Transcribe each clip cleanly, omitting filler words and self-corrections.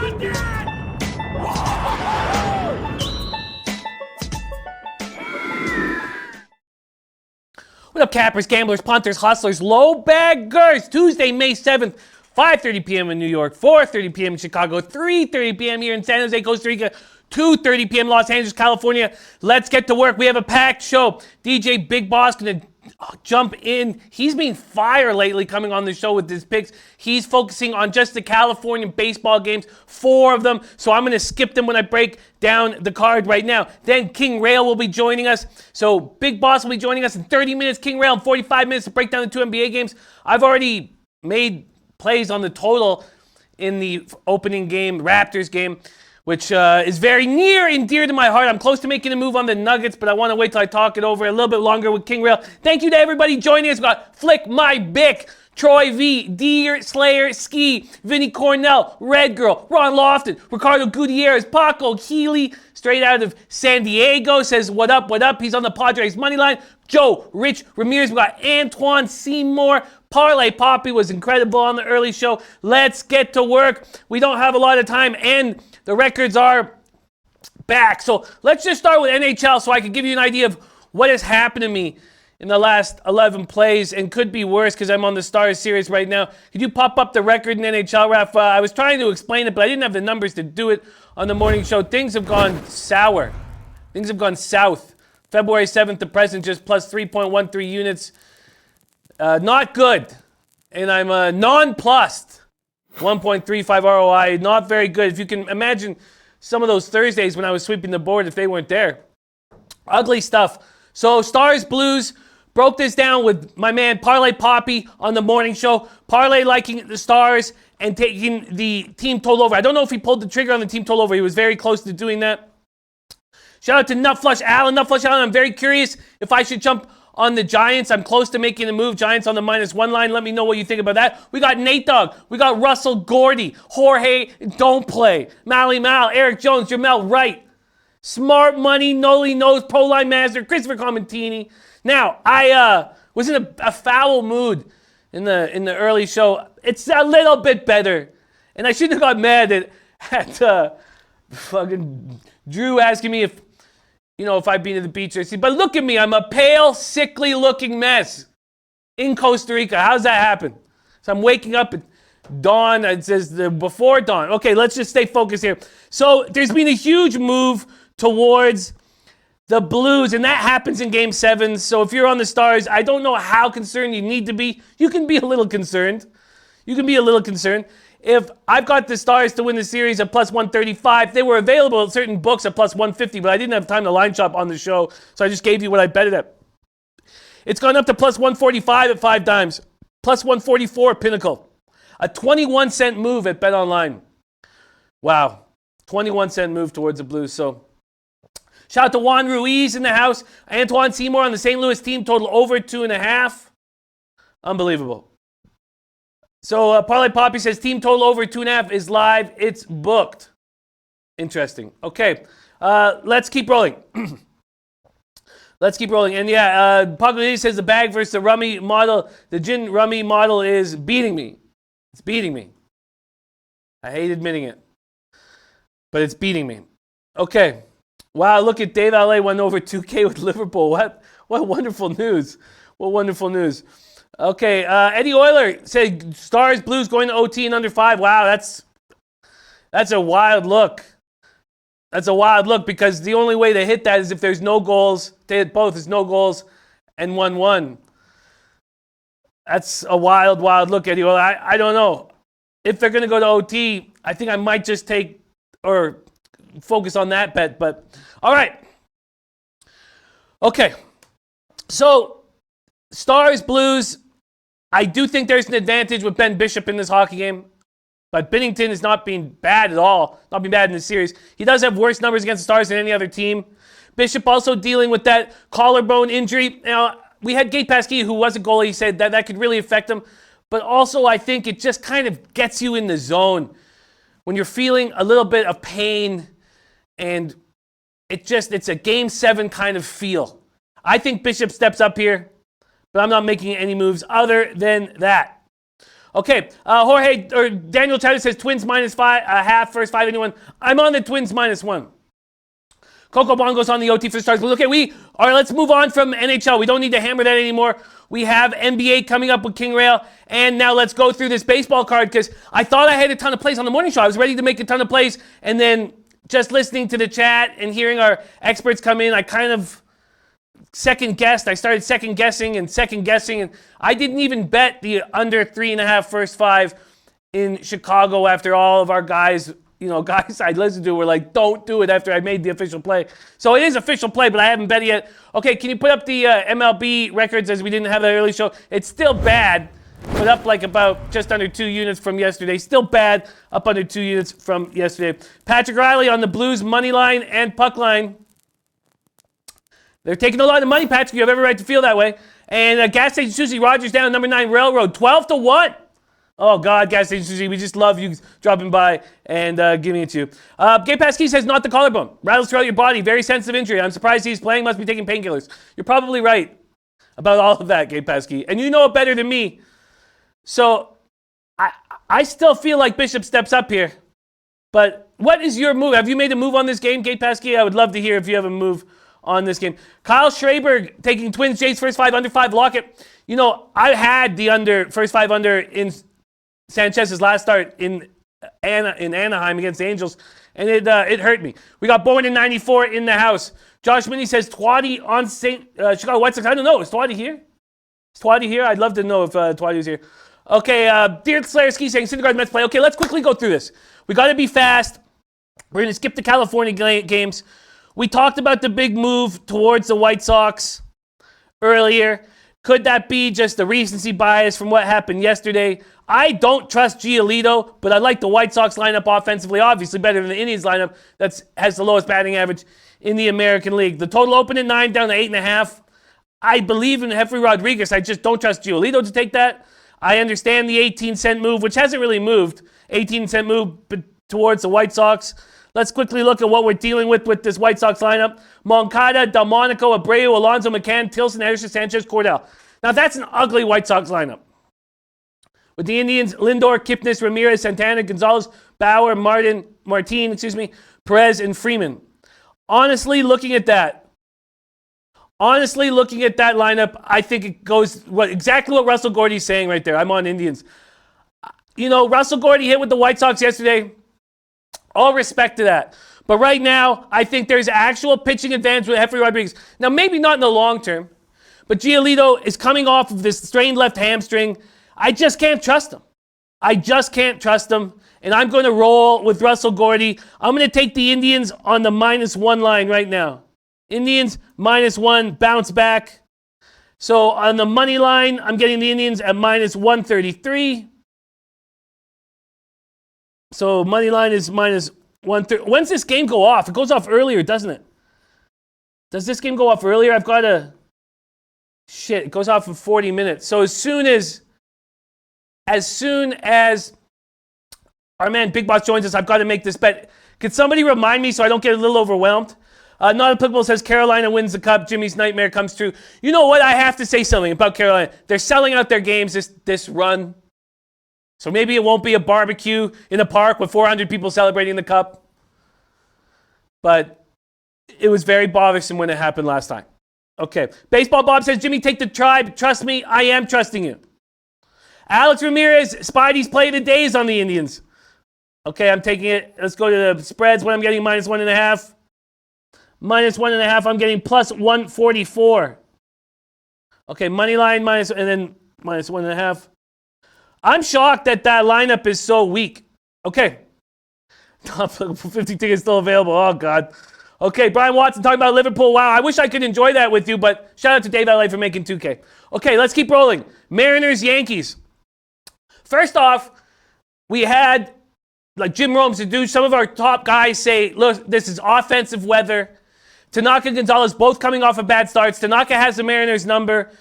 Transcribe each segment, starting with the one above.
What up, cappers, gamblers, punters, hustlers, low baggers? Tuesday, May 7th, 5:30 p.m. in New York, 4:30 p.m. in Chicago, 3:30 p.m. here in San Jose, Costa Rica, 2:30 p.m. Los Angeles, California. Let's get to work. We have a packed show. DJ Big Boss gonna jump in. He's been fire lately coming on the show with his picks. He's focusing on just the California baseball games, 4 of them. So I'm going to skip them when I break down the card right now. Then King Rail will be joining us. So Big Boss will be joining us in 30 minutes. King Rail in 45 minutes to break down the 2 NBA games. I've already made plays on the total in the opening game, Raptors game, which is very near and dear to my heart. I'm close to making a move on the Nuggets, but I want to wait till I talk it over a little bit longer with King Rail. Thank you to everybody joining us. We've got Flick My Bick, Troy V, Deer Slayer Ski, Vinny Cornell, Red Girl, Ron Lofton, Ricardo Gutierrez, Paco Healy, straight out of San Diego, says, what up, what up? He's on the Padres money line. Joe, Rich Ramirez, we got Antoine Seymour. Parlay Poppy was incredible on the early show. Let's get to work. We don't have a lot of time, and the records are back. So let's just start with NHL so I can give you an idea of what has happened to me in the last 11 plays, and could be worse because I'm on the Stars series right now. Could you pop up the record in NHL, Raf? I was trying to explain it, but I didn't have the numbers to do it on the morning show. Things have gone sour. Things have gone south. February 7th to present, just plus 3.13 units. Not good. And I'm nonplussed. 1.35 ROI, not very good. If you can imagine some of those Thursdays when I was sweeping the board if they weren't there. Ugly stuff. So Stars Blues, broke this down with my man Parlay Poppy on the morning show. Parlay liking the Stars and taking the team total over. I don't know if he pulled the trigger on the team total over. He was very close to doing that. Shout out to Nutflush Allen. Nutflush Allen, I'm very curious if I should jump on the Giants. I'm close to making a move. Giants on the -1 line. Let me know what you think about that. We got Nate Dogg. We got Russell Gordy. Jorge Don't Play. Mally Mal. Eric Jones. Jamel Wright. Smart Money. Noli Knows. Pro Line Master. Christopher Comentini. Now, I was in a foul mood in the early show. It's a little bit better. And I shouldn't have got mad at fucking Drew asking me if I've been to the beach or sea. But look at me. I'm a pale, sickly looking mess in Costa Rica. How's that happen? So I'm waking up at dawn. It says before dawn. Okay, let's just stay focused here. So there's been a huge move towards the Blues, and that happens in Game 7. So if you're on the Stars, I don't know how concerned you need to be. You can be a little concerned. If I've got the Stars to win the series at plus 135, they were available at certain books at plus 150, but I didn't have time to line shop on the show, so I just gave you what I bet it at. It's gone up to plus 145 at 5 dimes, plus 144 at Pinnacle. A 21-cent move at BetOnline. Wow, 21-cent move towards the Blues. So shout out to Juan Ruiz in the house. Antoine Seymour on the St. Louis team, total over 2.5. Unbelievable. So Parlay Poppy says team total over 2.5 is live. It's booked. Interesting. Okay, let's keep rolling. And yeah, Paco says the bag versus the rummy model. The gin rummy model is beating me. It's beating me. I hate admitting it, but it's beating me. Okay. Wow, look at Dave LA went over 2K with Liverpool. What wonderful news. What wonderful news. Okay, Eddie Euler said Stars Blues going to OT in under 5. Wow, that's a wild look. That's a wild look because the only way to hit that is if there's no goals. To hit both is no goals and 1-1. That's a wild look, Eddie Euler. I don't know. If they're going to go to OT, I think I might just take or focus on that bet. But all right. Okay. So Stars Blues, I do think there's an advantage with Ben Bishop in this hockey game, but Binnington has not been bad at all, not been bad in this series. He does have worse numbers against the Stars than any other team. Bishop also dealing with that collarbone injury. Now, we had Gate Pasquille, who was a goalie. He said that could really affect him, but also I think it just kind of gets you in the zone when you're feeling a little bit of pain, and it's a Game 7 kind of feel. I think Bishop steps up here, but I'm not making any moves other than that. Okay, Jorge or Daniel Chowder says Twins -5, half, first 5, anyone. I'm on the Twins -1. Coco Bongo's on the OT for the Stars. Okay, let's move on from NHL. We don't need to hammer that anymore. We have NBA coming up with King Rail. And now let's go through this baseball card because I thought I had a ton of plays on the morning show. I was ready to make a ton of plays. And then just listening to the chat and hearing our experts come in, I kind of second-guessed. I started second-guessing. And I didn't even bet the under 3.5 first 5 in Chicago after all of our guys I listened to were like, don't do it after I made the official play. So it is official play, but I haven't bet it yet. Okay, can you put up the MLB records as we didn't have that early show? It's still bad, but up like about just under 2 units from yesterday. Still bad, up under 2 units from yesterday. Patrick Riley on the Blues money line and puck line. They're taking a lot of money, Patrick. You have every right to feel that way. And Gas Station Susie Rogers down number 9 Railroad, 12-1. Oh, God, Gas Station Susie, we just love you dropping by and giving it to you. Gay Pasquis says, not the collarbone. Rattles throughout your body. Very sensitive injury. I'm surprised he's playing. Must be taking painkillers. You're probably right about all of that, Gay Pasquis. And you know it better than me. So I still feel like Bishop steps up here. But what is your move? Have you made a move on this game, Gay Pasquis? I would love to hear if you have a move on this game. Kyle Schraber taking Twins Jays first 5 under 5 Lockett. I had the under first 5 under in Sanchez's last start in Anaheim against the Angels, and it hurt me. We got Born in 94 in the house. Josh Minnie says Twadi on Chicago White Sox. I don't know. Is Twadi here? I'd love to know if Twadi is here. Okay, Dear Slayer Ski saying Syndergaard Mets play. Okay, let's quickly go through this. We got to be fast. We're going to skip the California games. We talked about the big move towards the White Sox earlier. Could that be just a recency bias from what happened yesterday? I don't trust Giolito, but I like the White Sox lineup offensively, obviously better than the Indians lineup that has the lowest batting average in the American League. The total opened at 9, down to 8.5. I believe in Jeffrey Rodriguez. I just don't trust Giolito to take that. I understand the 18-cent move, which hasn't really moved. 18-cent move towards the White Sox. Let's quickly look at what we're dealing with this White Sox lineup. Moncada, Delmonico, Abreu, Alonso, McCann, Tilson, Ederson, Sanchez, Cordell. Now that's an ugly White Sox lineup. With the Indians, Lindor, Kipnis, Ramirez, Santana, Gonzalez, Bauer, Martin, Perez, and Freeman. Honestly, looking at that lineup, I think it goes exactly what Russell Gordy's saying right there. I'm on Indians. Russell Gordy hit with the White Sox yesterday. All respect to that. But right now, I think there's actual pitching advantage with Jeffrey Rodriguez. Now, maybe not in the long term, but Giolito is coming off of this strained left hamstring. I just can't trust him. And I'm going to roll with Russell Gordy. I'm going to take the Indians on the -1 line right now. Indians -1, bounce back. So on the money line, I'm getting the Indians at -133. So money line is -130. When's this game go off? It goes off earlier, doesn't it? Does this game go off earlier? I've got to... Shit, it goes off in 40 minutes. So as soon as our man Big Boss joins us, I've got to make this bet. Could somebody remind me so I don't get a little overwhelmed? Not Applicable says Carolina wins the Cup. Jimmy's nightmare comes true. You know what? I have to say something about Carolina. They're selling out their games this run. So maybe it won't be a barbecue in a park with 400 people celebrating the Cup. But it was very bothersome when it happened last time. Okay. Baseball Bob says, Jimmy, take the Tribe. Trust me, I am trusting you. Alex Ramirez, Spidey's play of the days on the Indians. Okay, I'm taking it. Let's go to the spreads. What I'm getting -1.5. -1.5, I'm getting +144. Okay, money line minus, and then -1.5. I'm shocked that lineup is so weak. Okay. Top 50 tickets still available. Oh, God. Okay, Brian Watson talking about Liverpool. Wow, I wish I could enjoy that with you, but shout out to Dave LA for making 2K. Okay, let's keep rolling. Mariners, Yankees. First off, we had, like Jim Rome to do, some of our top guys say, look, this is offensive weather. Tanaka, Gonzalez both coming off of bad starts. Tanaka has the Mariners number.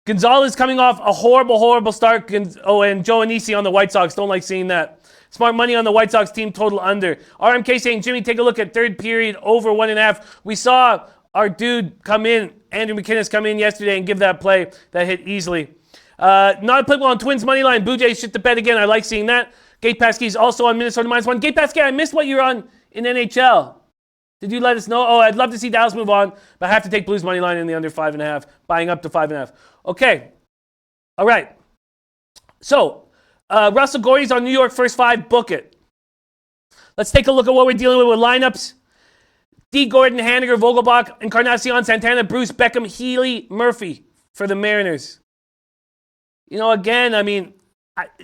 Gonzalez coming off a horrible start. Oh, and Joe Anisi on the White Sox. Don't like seeing that. Smart money on the White Sox team total under. RMK saying, Jimmy, take a look at third period over 1.5. We saw our dude come in, Andrew McKinnis come in yesterday and give that play that hit easily. Not applicable on Twins money line. Blue Jays shit the bed again. I like seeing that. Gate Pass Keys also on Minnesota -1. Gate Pass Key, I missed what you're on in NHL. Did you let us know? Oh, I'd love to see Dallas move on, but I have to take Blues money line in the under 5.5, buying up to 5.5. Okay. All right. So, Russell Gordy's on New York first 5. Book it. Let's take a look at what we're dealing with lineups. D. Gordon, Haniger, Vogelbach, Encarnacion, Santana, Bruce, Beckham, Healy, Murphy for the Mariners. You know, again, I mean,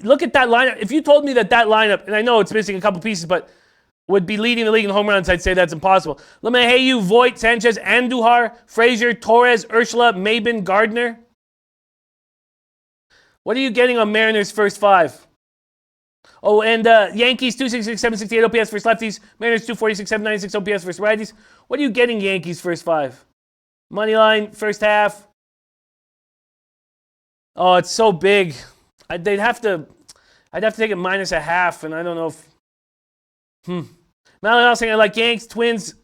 look at that lineup. If you told me that lineup, and I know it's missing a couple pieces, but would be leading the league in home runs, I'd say that's impossible. LeMahieu, Voit, Sanchez, Andujar, Frazier, Torres, Urshela, Maben, Gardner. What are you getting on Mariners first 5? Oh, and Yankees 266, 768 OPS versus lefties. Mariners 246, 796 OPS versus righties. What are you getting Yankees first 5? Money line first half. Oh, it's so big. I'd have to take it -0.5, and I don't know if. Malin saying I like Yanks, Twins.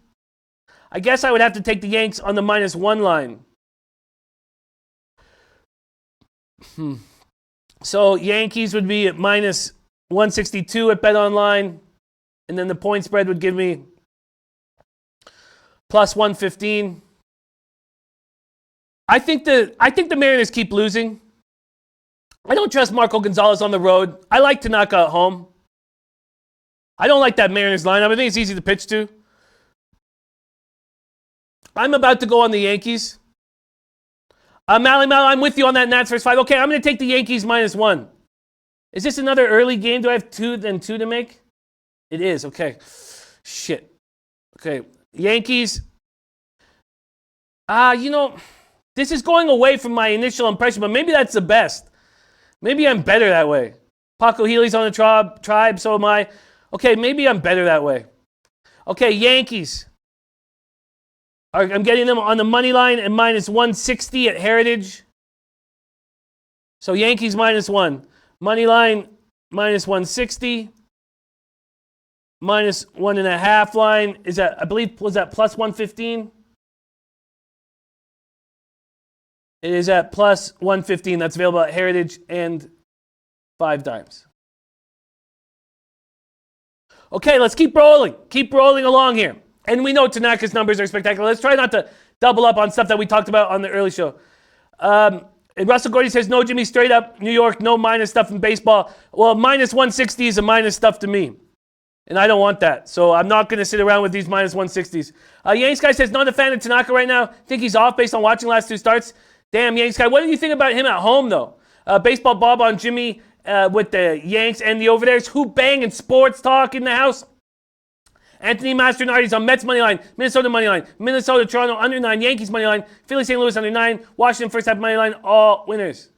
I guess I would have to take the Yanks on the -1 line. So Yankees would be at -162 at Bet Online, and then the point spread would give me +115. I think the Mariners keep losing. I don't trust Marco Gonzalez on the road. I like Tanaka at home. I don't like that Mariners lineup. I think it's easy to pitch to. I'm about to go on the Yankees. Mally, I'm with you on that Nats first 5. Okay, I'm going to take the Yankees -1. Is this another early game? Do I have 2 to make? It is. Okay. Shit. Okay. Yankees. You know, this is going away from my initial impression, but maybe that's the best. Maybe I'm better that way. Paco Healy's on the tribe, so am I. Okay, maybe I'm better that way. Okay, Yankees. I'm getting them on the money line at -160 at Heritage. So Yankees -1. Money line -160. -1.5 line is that, I believe, was that +115? It is at +115. That's available at Heritage and 5 dimes. Okay, let's keep rolling. Keep rolling along here. And we know Tanaka's numbers are spectacular. Let's try not to double up on stuff that we talked about on the early show. Russell Gordy says, no, Jimmy, straight up, New York, no minus stuff in baseball. Well, -160 is a minus stuff to me. And I don't want that. So I'm not going to sit around with these -160s. Yanks guy says, not a fan of Tanaka right now. Think he's off based on watching last 2 starts. Damn, Yanks guy. What do you think about him at home, though? Baseball Bob on Jimmy with the Yanks and the over there's. Who bang and sports talk in the house? Anthony Masternardi's on Mets money line, Minnesota money line, Minnesota, Toronto under 9, Yankees money line, Philly, St. Louis under 9, Washington first half money line, all winners.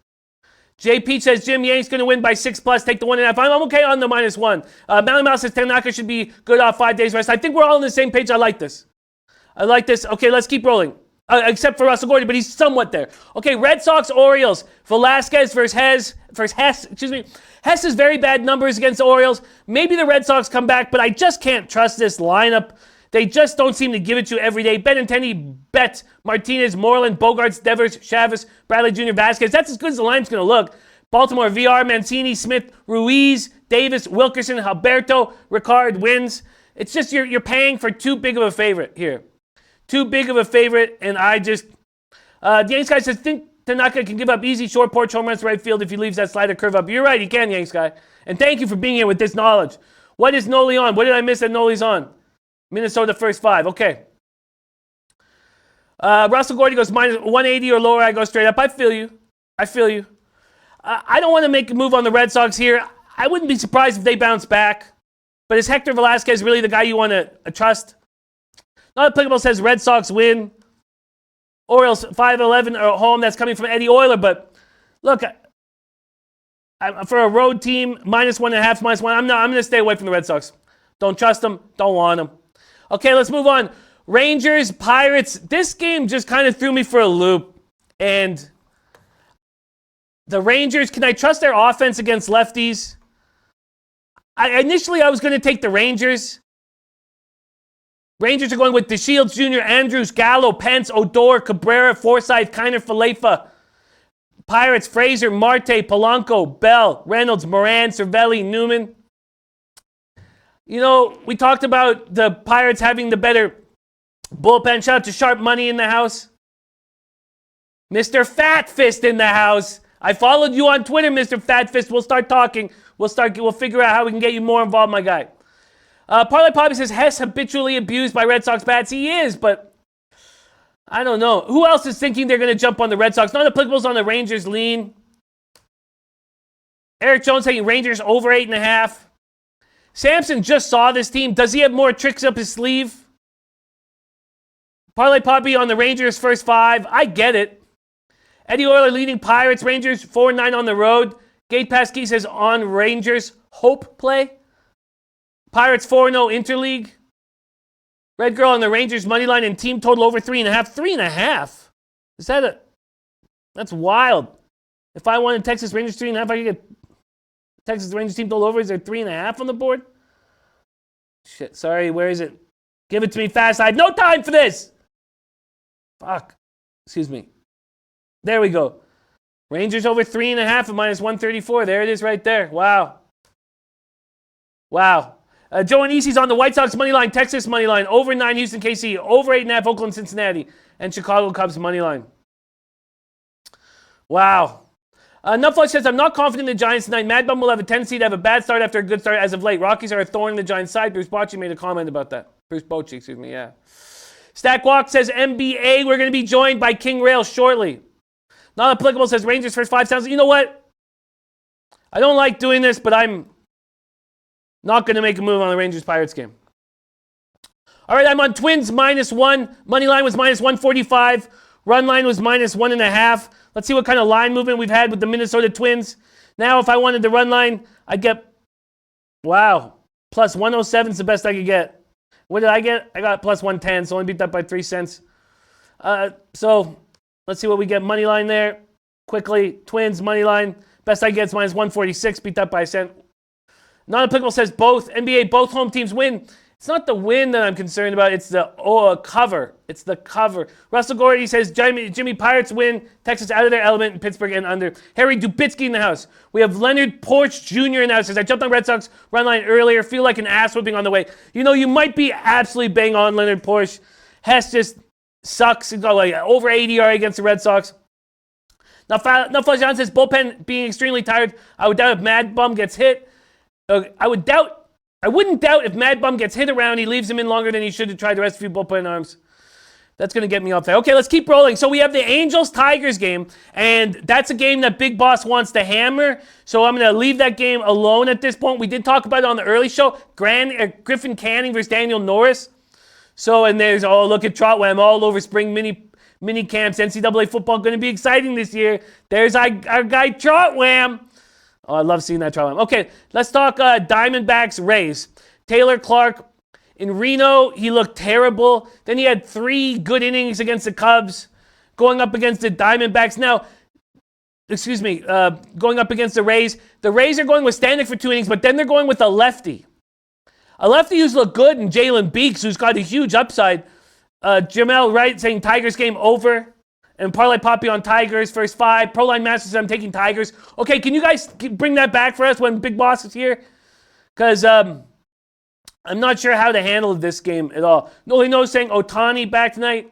Jay Peach says, Jim, Yanks going to win by 6+, take the 1.5. I'm okay on the -1. Mally Mouse says, Tanaka should be good off 5 days rest. I think we're all on the same page. I like this. Okay, let's keep rolling. Except for Russell Gordy, but he's somewhat there. Okay, Red Sox, Orioles. Velasquez versus Hess. Hess has very bad numbers against the Orioles. Maybe the Red Sox come back, but I just can't trust this lineup. They just don't seem to give it to you every day. Benintendi, Bet, Martinez, Moreland, Bogarts, Devers, Chavez, Bradley Jr., Vasquez. That's as good as the line's going to look. Baltimore, VR, Mancini, Smith, Ruiz, Davis, Wilkerson, Alberto, Ricard wins. It's just you're paying for too big of a favorite here. Too big of a favorite, and I just... the Yanks guy says, think Tanaka can give up easy short porch home runs to right field if he leaves that slider curve up. You're right, he can, Yanks guy. And thank you for being here with this knowledge. What is Noli on? What did I miss that Noli's on? Minnesota first 5. Okay. Russell Gordy goes -180 or lower. I go straight up. I feel you. I don't want to make a move on the Red Sox here. I wouldn't be surprised if they bounce back. But is Hector Velasquez really the guy you want to trust? Not applicable says Red Sox win. Orioles 5-11 at home. That's coming from Eddie Euler. But look, for a road team, -1.5, -1. I'm going to stay away from the Red Sox. Don't trust them. Don't want them. Okay, let's move on. Rangers, Pirates. This game just kind of threw me for a loop. And the Rangers, can I trust their offense against lefties? Initially, I was going to take the Rangers. Rangers are going with DeShields Jr., Andrews, Gallo, Pence, Odor, Cabrera, Forsythe, Kiner, Falefa. Pirates, Fraser, Marte, Polanco, Bell, Reynolds, Moran, Cervelli, Newman. You know, we talked about the Pirates having the better bullpen. Shout out to Sharp Money in the house. Mr. Fat Fist in the house. I followed you on Twitter, Mr. Fat Fist. We'll start talking. We'll figure out how we can get you more involved, my guy. Parlay Poppy says, Hess habitually abused by Red Sox bats. He is, but I don't know. Who else is thinking they're going to jump on the Red Sox? Non-applicables on the Rangers lean. Eric Jones saying Rangers over 8.5. Samson just saw this team. Does he have more tricks up his sleeve? Parlay Poppy on the Rangers first 5. I get it. Eddie Euler leading Pirates. Rangers 4-9 on the road. Gate Pasquis says on Rangers hope play. Pirates 4-0 interleague. Red Girl on the Rangers money line and team total over 3.5. 3.5? Is that a... That's wild. If I wanted Texas Rangers 3.5, I could get Texas Rangers team total over. Is there 3.5 on the board? Shit, sorry, where is it? Give it to me fast. I have no time for this. Fuck. Excuse me. There we go. Rangers over 3.5 at -134. There it is right there. Wow. Wow. Joe and Easy's on the White Sox money line, Texas money line, over 9 Houston KC, over 8.5 Oakland Cincinnati, and Chicago Cubs money line. Wow. Nutflush says, I'm not confident in the Giants tonight. Mad Bum will have a tendency to have a bad start after a good start as of late. Rockies are a thorn in the Giants' side. Bruce Bochy made a comment about that. Bruce Bochy, excuse me, yeah. Stack Walk says, NBA, we're going to be joined by King Rail shortly. Not applicable says, Rangers first 5 sounds. You know what? I don't like doing this, but I'm not going to make a move on the Rangers-Pirates game. All right, I'm on Twins -1. Money line was -145. Run line was -1.5. Let's see what kind of line movement we've had with the Minnesota Twins. Now, if I wanted the run line, I'd get, wow, +107 is the best I could get. What did I get? I got +110, so only beat that by 3 cents. So let's see what we get. Money line there. Quickly, Twins money line. Best I get is -146. Beat that by a cent. Non-applicable says both. NBA, both home teams win. It's not the win that I'm concerned about. It's the cover. It's the cover. Russell Gordy says Jimmy Pirates win. Texas out of their element. And Pittsburgh and under. Harry Dubitsky in the house. We have Leonard Porch Jr. in the house. Says I jumped on Red Sox run line earlier. Feel like an ass whooping on the way. You know, you might be absolutely bang on Leonard Porch. Hess just sucks. He's got like over 80 ERA against the Red Sox. Now Flash John says bullpen being extremely tired. I would doubt if Mad Bum gets hit. I wouldn't doubt if Mad Bum gets hit around, he leaves him in longer than he should to try to rest a few bullpen arms. That's going to get me up there. Okay, let's keep rolling. So we have the Angels-Tigers game, and that's a game that Big Boss wants to hammer. So I'm going to leave that game alone at this point. We did talk about it on the early show. Griffin Canning versus Daniel Norris. So, and there's, oh, look at Trotwam all over spring mini camps. NCAA football going to be exciting this year. There's our guy Trotwam. Oh, I love seeing that trial. Okay, let's talk Diamondbacks Rays. Taylor Clark in Reno, he looked terrible. Then he had 3 good innings against the Cubs, going up against the Diamondbacks. Now, going up against the Rays. The Rays are going with Stanek for 2 innings, but then they're going with a lefty. A lefty who's looked good, and Jalen Beeks, who's got a huge upside. Jamel Wright saying Tigers game over. And Parlay Poppy on Tigers, first 5. Proline Masters, I'm taking Tigers. Okay, can you guys bring that back for us when Big Boss is here? Because I'm not sure how to handle this game at all. Noli No saying Otani back tonight.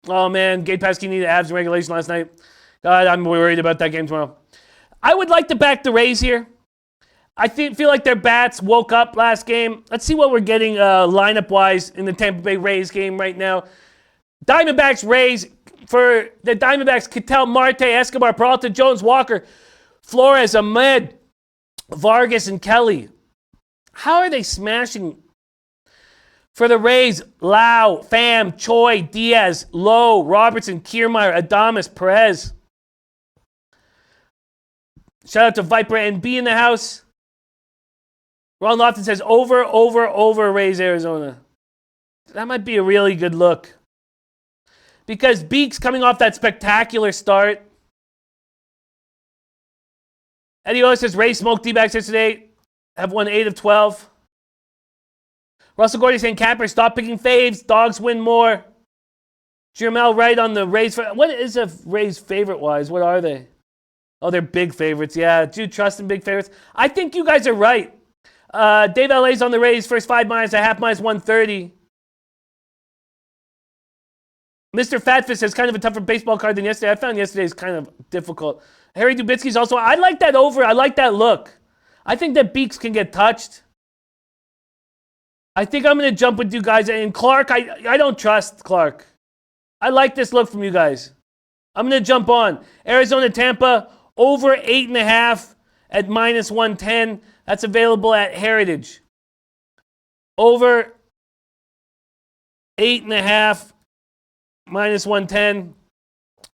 Oh, man, Gate Pasquini needed abs in regulation last night. God, I'm worried about that game tomorrow. I would like to back the Rays here. I feel like their bats woke up last game. Let's see what we're getting lineup-wise in the Tampa Bay Rays game right now. Diamondbacks, Rays, for the Diamondbacks, Ketel, Marte, Escobar, Peralta, Jones, Walker, Flores, Ahmed, Vargas, and Kelly. How are they smashing? For the Rays, Lau, Pham, Choi, Diaz, Lowe, Robertson, Kiermaier, Adames, Perez. Shout out to Viper NB in the house. Ron Lofton says over Rays, Arizona. That might be a really good look. Because Beeks coming off that spectacular start. Eddie O says Rays smoked D-backs yesterday. Have won 8 of 12. Russell Gordy saying Capper, stop picking faves. Dogs win more. Jermel right on the Rays. What is a Rays favorite-wise? What are they? Oh, they're big favorites. Yeah, do you trust in big favorites? I think you guys are right. Dave LA's on the Rays, first 5 minus, a half minus 130. Mr. Fatfist has kind of a tougher baseball card than yesterday. I found yesterday's kind of difficult. Harry Dubitsky's also, I like that over. I like that look. I think that Beeks can get touched. I think I'm going to jump with you guys. And Clark, I don't trust Clark. I like this look from you guys. I'm going to jump on. Arizona, Tampa, over 8.5 at minus 110. That's available at Heritage. Over 8.5, minus 110.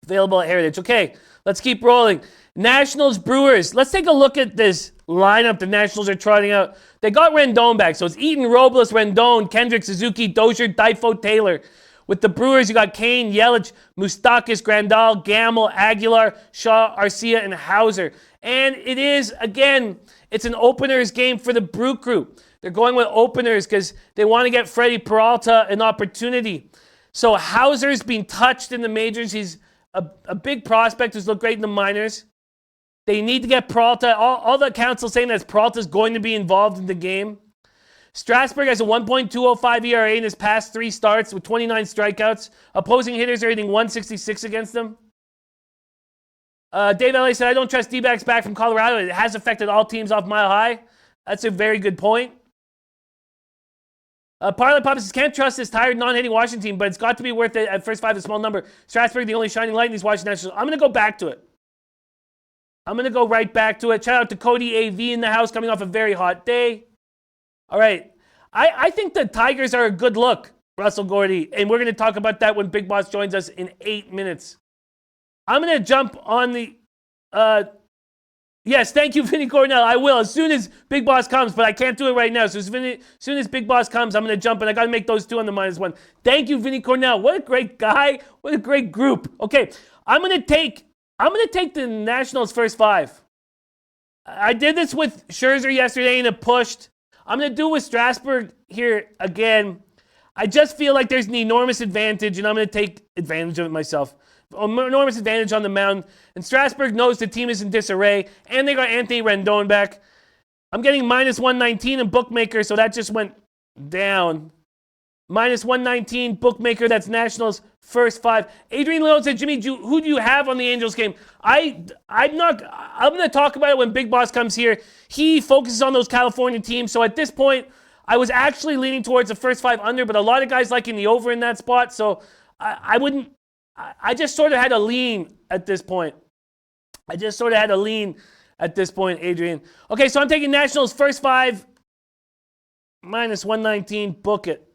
Available at Heritage. Okay, let's keep rolling. Nationals, Brewers. Let's take a look at this lineup the Nationals are trotting out. They got Rendon back. So it's Eaton, Robles, Rendon, Kendrick, Suzuki, Dozier, Dyfo, Taylor. With the Brewers, you got Kane, Yelich, Moustakas, Grandal, Gamble, Aguilar, Shaw, Arcia, and Hauser. And it is, again, it's an openers game for the Brew Crew. They're going with openers because they want to get Freddie Peralta an opportunity. So Hauser's been touched in the majors. He's a big prospect who's looked great in the minors. They need to get Peralta. All the accounts are saying that Peralta's going to be involved in the game. Strasburg has a 1.205 ERA in his past 3 starts with 29 strikeouts. Opposing hitters are hitting 166 against them. Dave LA said, I don't trust D-backs back from Colorado. It has affected all teams off Mile High. That's a very good point. Parlay Pop says, can't trust this tired, non-hitting Washington team, but it's got to be worth it at first 5, a small number. Strasburg, the only shining light in these Washington Nationals. I'm going to go back to it. I'm going to go right back to it. Shout out to Cody AV in the house, coming off a very hot day. All right. I think the Tigers are a good look, Russell Gordy, and we're going to talk about that when Big Boss joins us in 8 minutes. I'm going to jump on the... yes, thank you, Vinny Cornell. I will as soon as Big Boss comes, but I can't do it right now. So as soon as Big Boss comes, I'm going to jump, and I got to make those 2 on the minus 1. Thank you, Vinny Cornell. What a great guy. What a great group. Okay, I'm going to take the Nationals first 5. I did this with Scherzer yesterday, and it pushed. I'm going to do it with Strasburg here again. I just feel like there's an enormous advantage, and I'm going to take advantage of it myself. Enormous advantage on the mound. And Strasburg knows the team is in disarray, and they got Anthony Rendon back. I'm getting minus 119 in Bookmaker, so that just went down. Minus 119 Bookmaker, that's Nationals first 5. Adrian Leone said, Jimmy, who do you have on the Angels game? I'm going to talk about it when Big Boss comes here. He focuses on those California teams. So at this point, I was actually leaning towards the first 5 under, but a lot of guys liking the over in that spot. So I just sort of had a lean at this point. Adrian. Okay, so I'm taking Nationals first 5, minus 119, book it.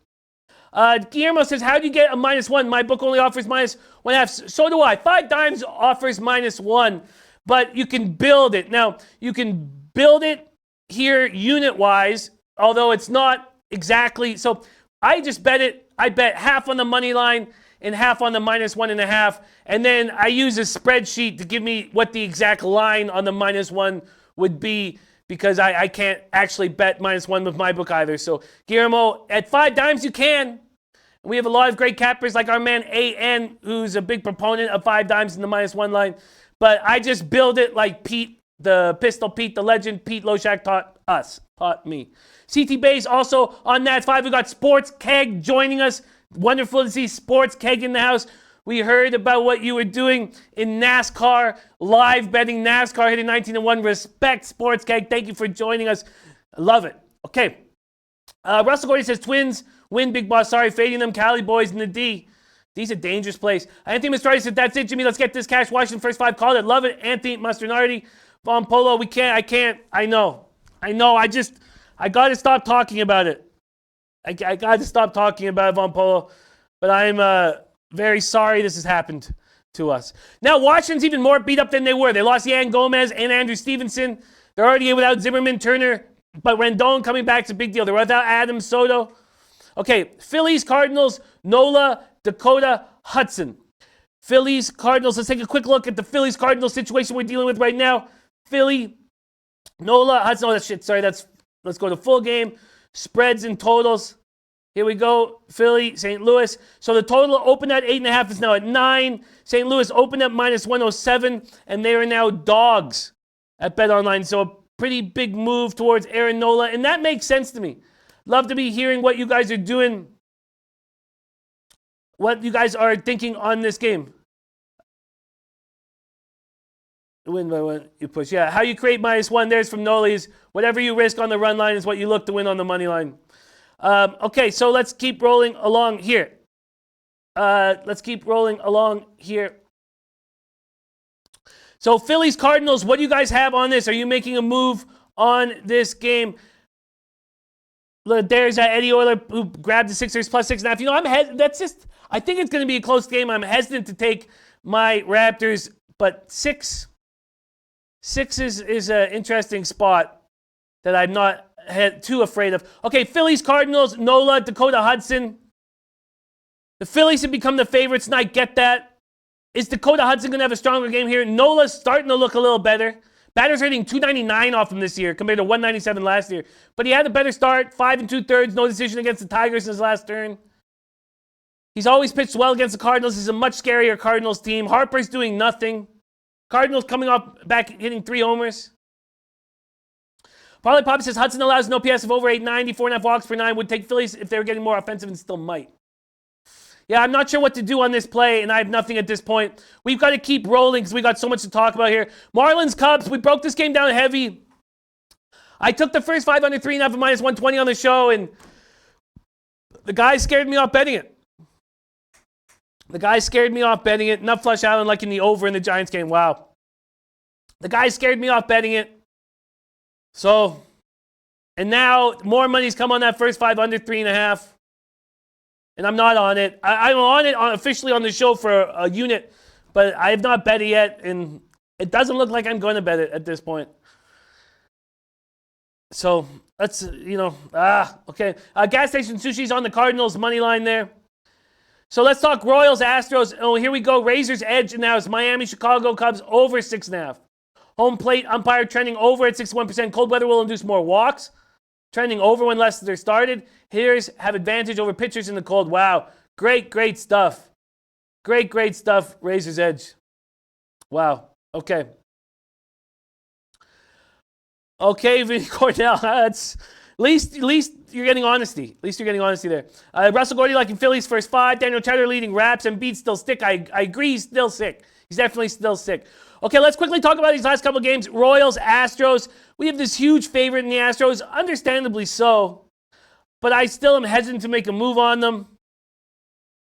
Guillermo says, how do you get a minus 1? My book only offers minus 1.5. So do I. 5 dimes offers minus 1, but you can build it. Now, you can build it here unit-wise, although it's not exactly. So I just bet it. I bet half on the money line and half on the minus 1.5. And then I use a spreadsheet to give me what the exact line on the minus 1 would be, because I can't actually bet minus 1 with my book either. So, Guillermo, at 5 dimes you can. We have a lot of great cappers like our man AN, who's a big proponent of 5 dimes in the minus 1 line. But I just build it like Pete, the Pistol Pete, the legend Pete Loshak taught me. CT Bays also on that 5. We got Sports Keg joining us. Wonderful to see Sports Keg in the house. We heard about what you were doing in NASCAR, live betting NASCAR, hitting 19-1. Respect, Sports Keg. Thank you for joining us. I love it. Okay. Russell Gordy says, Twins win, Big Boss. Sorry, fading them. Cali boys in the D. D's a dangerous place. Anthony Mastroianni said, that's it, Jimmy. Let's get this cash. Washington first 5. Called it. Love it. Anthony Mastronardi. Von Polo. I can't. I know. I got to stop talking about it. I got to stop talking about Von Polo. But I'm very sorry this has happened to us. Now, Washington's even more beat up than they were. They lost Yan Gomez and Andrew Stevenson. They're already without Zimmerman, Turner, but Rendon coming back is a big deal. They're without Adam Soto. Okay, Phillies, Cardinals, Nola, Dakota, Hudson. Phillies, Cardinals. Let's take a quick look at the Phillies, Cardinals situation we're dealing with right now. Philly, Nola, Hudson. Oh, that's shit. Sorry, let's go to full game. Spreads and totals. Here we go. Philly, St. Louis. So the total opened at 8.5 is now at 9. St. Louis opened at minus 107, and they are now dogs at BetOnline. So a pretty big move towards Aaron Nola, and that makes sense to me. Love to be hearing what you guys are doing, what you guys are thinking on this game. Win by one, you push. Yeah, how you create -1. There's from Noli's. Whatever you risk on the run line is what you look to win on the money line. Okay, so let's keep rolling along here. So Phillies Cardinals, what do you guys have on this? Are you making a move on this game? There's Eddie Euler who grabbed the Sixers +6.5. You know, I think it's going to be a close game. I'm hesitant to take my Raptors, but six is an interesting spot that I'm not too afraid of. Okay, Phillies Cardinals, Nola, Dakota Hudson. The Phillies have become the favorites, and I get that. Is Dakota Hudson going to have a stronger game here? Nola's starting to look a little better. Batters rating 299 off him this year compared to 197 last year. But he had a better start, 5 2/3, no decision against the Tigers in his last turn. He's always pitched well against the Cardinals. He's a much scarier Cardinals team. Harper's doing nothing. Cardinals coming off back hitting 3 homers. Parlay Poppy says Hudson allows an OPS of over 890, 4.5 walks per 9. Would take Phillies if they were getting more offensive and still might. Yeah, I'm not sure what to do on this play, and I have nothing at this point. We've got to keep rolling because we got so much to talk about here. Marlins, Cubs, we broke this game down heavy. I took the first 5 under 3.5 at -120 on the show, and the guy scared me off betting it. Nut Flush Allen like in the over in the Giants game. Wow. The guy scared me off betting it. So, and now more money's come on that first 5 under 3.5. And I'm not on it. I'm on it officially on the show for a unit, but I have not bet it yet, and it doesn't look like I'm going to bet it at this point. So, let's, okay. Gas Station Sushi's on the Cardinals money line there. So let's talk Royals, Astros. Oh, here we go. Razor's edge now is Miami, Chicago Cubs over 6.5. Home plate umpire trending over at 61%. Cold weather will induce more walks. Trending over when less are started. Hitters have advantage over pitchers in the cold. Wow. Great stuff. Great stuff. Razor's edge. Wow. Okay. Okay, Vinny Cornell. That's at least you're getting honesty. There. Russell Gordy liking Phillies first 5. Daniel Cheddar leading Raps. and Embiid still sick. I agree. He's still sick. He's definitely still sick. Okay, let's quickly talk about these last couple of games. Royals, Astros. We have this huge favorite in the Astros, understandably so. But I still am hesitant to make a move on them.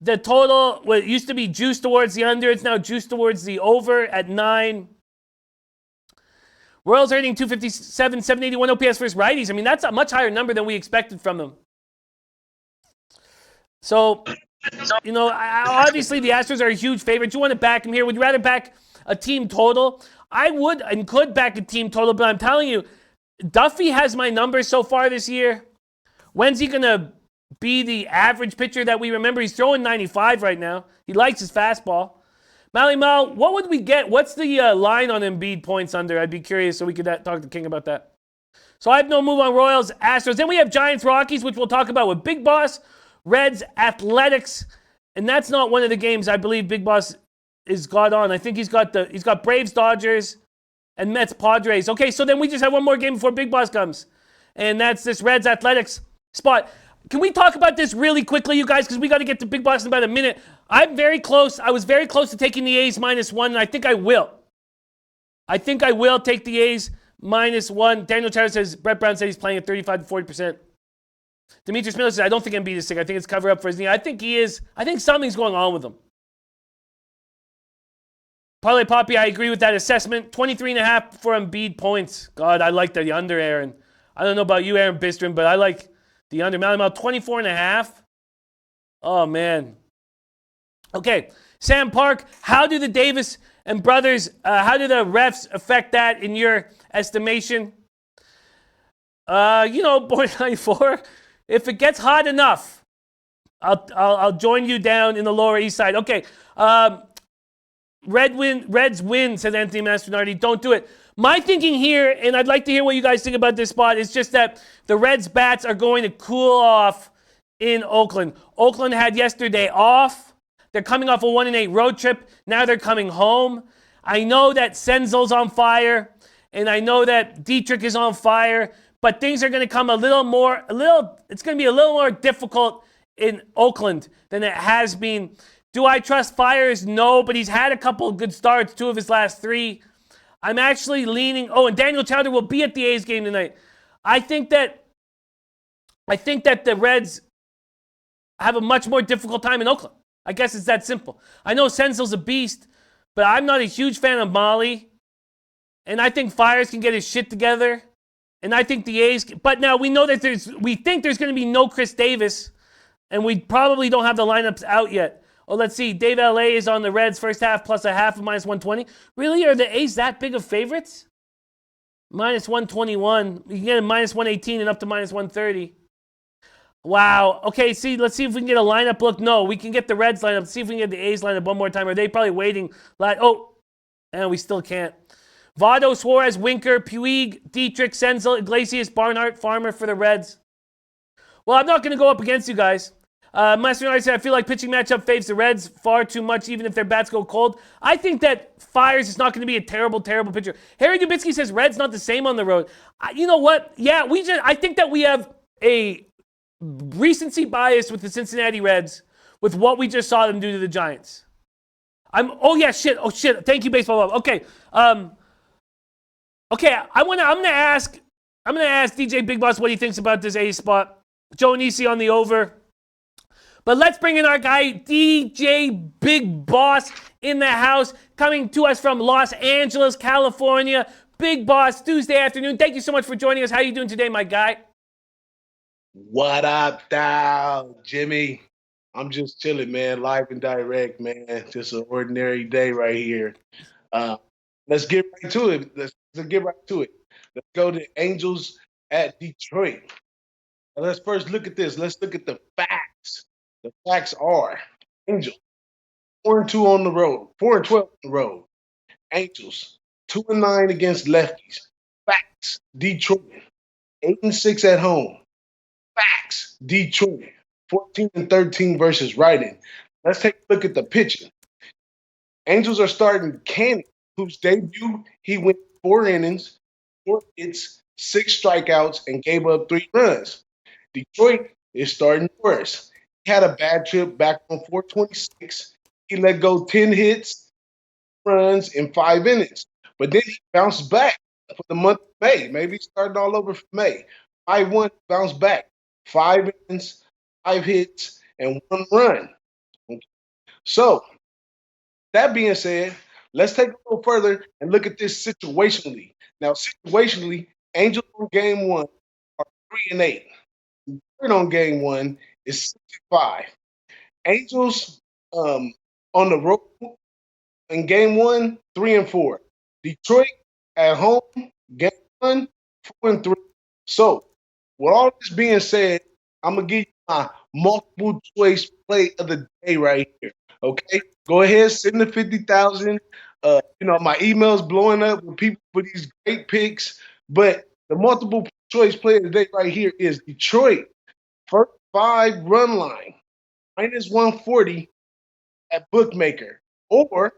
The total, what used to be juiced towards the under, it's now juiced towards the over at 9. Royals rating 257, 781 OPS versus righties. I mean, that's a much higher number than we expected from them. So, obviously the Astros are a huge favorite. You want to back them here. Would you rather back a team total? I would and could back a team total, but I'm telling you, Duffy has my numbers so far this year. When's he going to be the average pitcher that we remember? He's throwing 95 right now. He likes his fastball. Mally Mal, what would we get? What's the line on Embiid points under? I'd be curious so we could talk to King about that. So I have no move on Royals, Astros. Then we have Giants, Rockies, which we'll talk about with Big Boss, Reds, Athletics. And that's not one of the games I believe Big Boss is got on. I think he's got Braves, Dodgers, and Mets, Padres. Okay, so then we just have one more game before Big Boss comes. And that's this Reds, Athletics spot. Can we talk about this really quickly, you guys? Because we got to get to Big Boss in about a minute. I'm very close. I was very close to taking the A's -1, and I think I will. Take the A's -1. Daniel Charles says, Brett Brown said he's playing at 35 to 40%. Demetrius Miller says, I don't think Embiid is sick. I think it's cover up for his knee. I think he is. I think something's going on with him. Parlay Poppy, I agree with that assessment. 23.5 for Embiid points. God, I like the under, Aaron. I don't know about you, Aaron Bistrom, but I like the under. Mal 24.5. Oh, man. Okay, Sam Park, how do the Davis and brothers, how do the refs affect that in your estimation? Boy 94, if it gets hot enough, I'll join you down in the Lower East Side. Okay, Reds win, says Anthony Mastronardi. Don't do it. My thinking here, and I'd like to hear what you guys think about this spot, is just that the Reds bats are going to cool off in Oakland. Oakland had yesterday off. They're coming off a 1-8 road trip. Now they're coming home. I know that Senzel's on fire, and I know that Dietrich is on fire, but things are going to come it's going to be a little more difficult in Oakland than it has been. Do I trust Fiers? No, but he's had a couple of good starts, 2 of his last 3. I'm actually leaning, and Daniel Chowder will be at the A's game tonight. I think that the Reds have a much more difficult time in Oakland. I guess it's that simple. I know Senzel's a beast, but I'm not a huge fan of Molly. And I think Fiers can get his shit together. And I think the A's, but now we know that we think there's going to be no Chris Davis. And we probably don't have the lineups out yet. Oh, let's see. Dave L.A. is on the Reds first half plus a half of -120. Really? Are the A's that big of favorites? -121. You can get a -118 and up to -130. Wow. Okay, let's see if we can get a lineup look. No, we can get the Reds lineup. Let's see if we can get the A's lineup one more time. Are they probably waiting? And we still can't. Votto, Suarez, Winker, Puig, Dietrich, Senzel, Iglesias, Barnhart, Farmer for the Reds. Well, I'm not going to go up against you guys. Master United said, I feel like pitching matchup faves the Reds far too much, even if their bats go cold. I think that Fiers is not going to be a terrible, terrible pitcher. Harry Dubitsky says Reds not the same on the road. You know what? Yeah, I think that we have a recency bias with the Cincinnati Reds with what we just saw them do to the Giants. Oh shit. Thank you, Baseball Love. Okay. I'm gonna ask DJ Big Boss what he thinks about this A spot. Joe Nisi on the over. But let's bring in our guy, DJ Big Boss, in the house, coming to us from Los Angeles, California. Big Boss, Tuesday afternoon. Thank you so much for joining us. How are you doing today, my guy? What up, Dow? Jimmy? I'm just chilling, man. Live and direct, man. Just an ordinary day right here. Let's get right to it. Let's get right to it. Let's go to Angels at Detroit. Now, let's first look at this. Let's look at the facts. The facts are Angels 4-2 on the road, 4-12 on the road. Angels 2-9 against lefties. Facts. Detroit 8-6 at home. Facts. Detroit 14-13 versus writing. Let's take a look at the pitching. Angels are starting Canning, whose debut he went 4 innings, 4 hits, 6 strikeouts, and gave up 3 runs. Detroit is starting Norris. He had a bad trip back on 426. He let go 10 hits, runs in 5 innings. But then he bounced back for the month of May. Maybe he started all over for May. 5-1, bounced back. 5 innings, 5 hits, and 1 run. Okay. So, that being said, let's take a little further and look at this situationally. Now, situationally, Angels on game 1 are 3-8. Third on game 1 is 65. Angels on the road in game 1, 3-4. Detroit at home, game 1, 4-3. So, with all this being said, I'm going to give you my multiple choice play of the day right here. Okay? Go ahead, send the 50,000. My email's blowing up with people for these great picks. But the multiple choice play of the day right here is Detroit. First 5 run line, -140 at bookmaker. Or,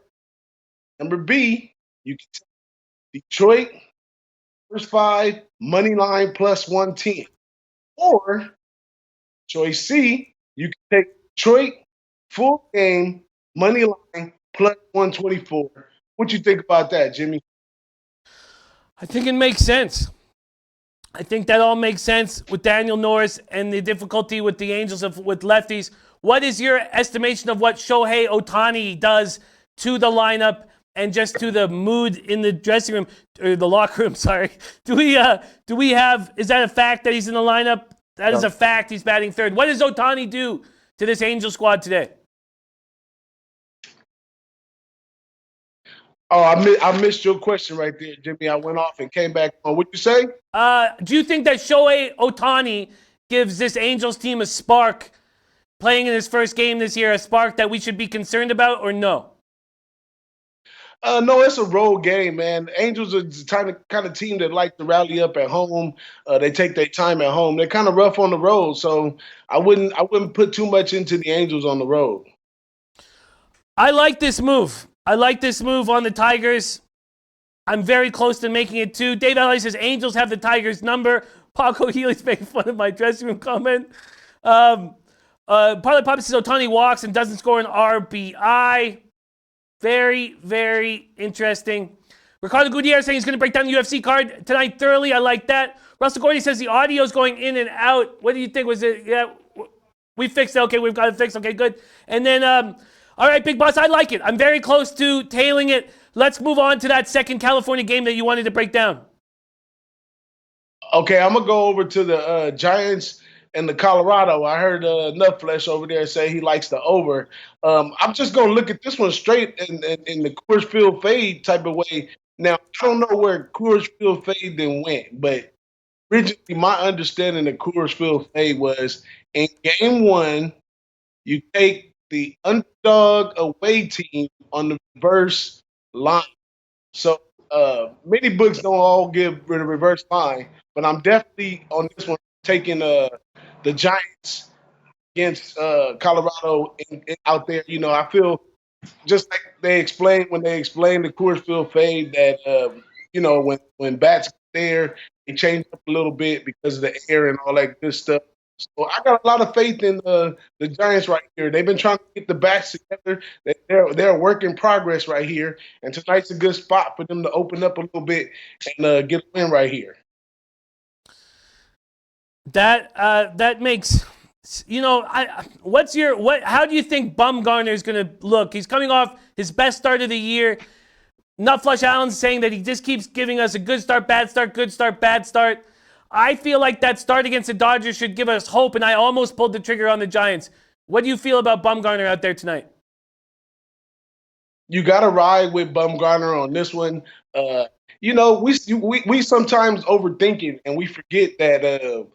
number B, you can take Detroit, first 5, money line +110. Or, choice C, you can take Detroit, full game, money line +124. What you think about that, Jimmy? I think it makes sense. I think that all makes sense with Daniel Norris and the difficulty with the Angels with lefties. What is your estimation of what Shohei Ohtani does to the lineup and just to the mood in the dressing room or the locker room? Sorry. Do we have? Is that a fact that he's in the lineup? That is a fact. He's batting third. What does Ohtani do to this Angel squad today? Oh, I missed your question right there, Jimmy. I went off and came back on. What'd you say? Do you think that Shohei Ohtani gives this Angels team a spark playing in his first game this year, a spark that we should be concerned about, or no? No, it's a road game, man. Angels are the kind of team that like to rally up at home. They take their time at home. They're kind of rough on the road, so I wouldn't put too much into the Angels on the road. I like this move. I like this move on the Tigers. I'm very close to making it too. Dave Alley says Angels have the Tigers number. Paco Healy's making fun of my dressing room comment. Parlay Papa says Otani walks and doesn't score an RBI. Very, very interesting. Ricardo Gutierrez saying he's going to break down the UFC card tonight thoroughly. I like that. Russell Gordy says the audio's going in and out. What do you think? Was it? Yeah, we fixed it. Okay, we've got it fixed. Okay, good. And then, all right, Big Boss, I like it. I'm very close to tailing it. Let's move on to that second California game that you wanted to break down. Okay, I'm gonna go over to the Giants and the Colorado. I heard Nutflesh over there say he likes the over. I'm just gonna look at this one straight in the Coors Field fade type of way. Now I don't know where Coors Field fade then went, but originally my understanding of Coors Field fade was in game one, you take the underdog away team on the reverse line. So many books don't all give the reverse line, but I'm definitely on this one taking the Giants against Colorado out there. You know, I feel just like they explained when they explained the Coors Field fade that when bats get there, they change up a little bit because of the air and all that good stuff. So I got a lot of faith in the Giants right here. They've been trying to get the bats together. They're a work in progress right here, and tonight's a good spot for them to open up a little bit and get a win right here. That makes, how do you think Bumgarner is going to look? He's coming off his best start of the year. Nutflush Allen's saying that he just keeps giving us a good start, bad start, good start, bad start. I feel like that start against the Dodgers should give us hope, and I almost pulled the trigger on the Giants. What do you feel about Bumgarner out there tonight? You got to ride with Bumgarner on this one. We sometimes overthink it, and we forget that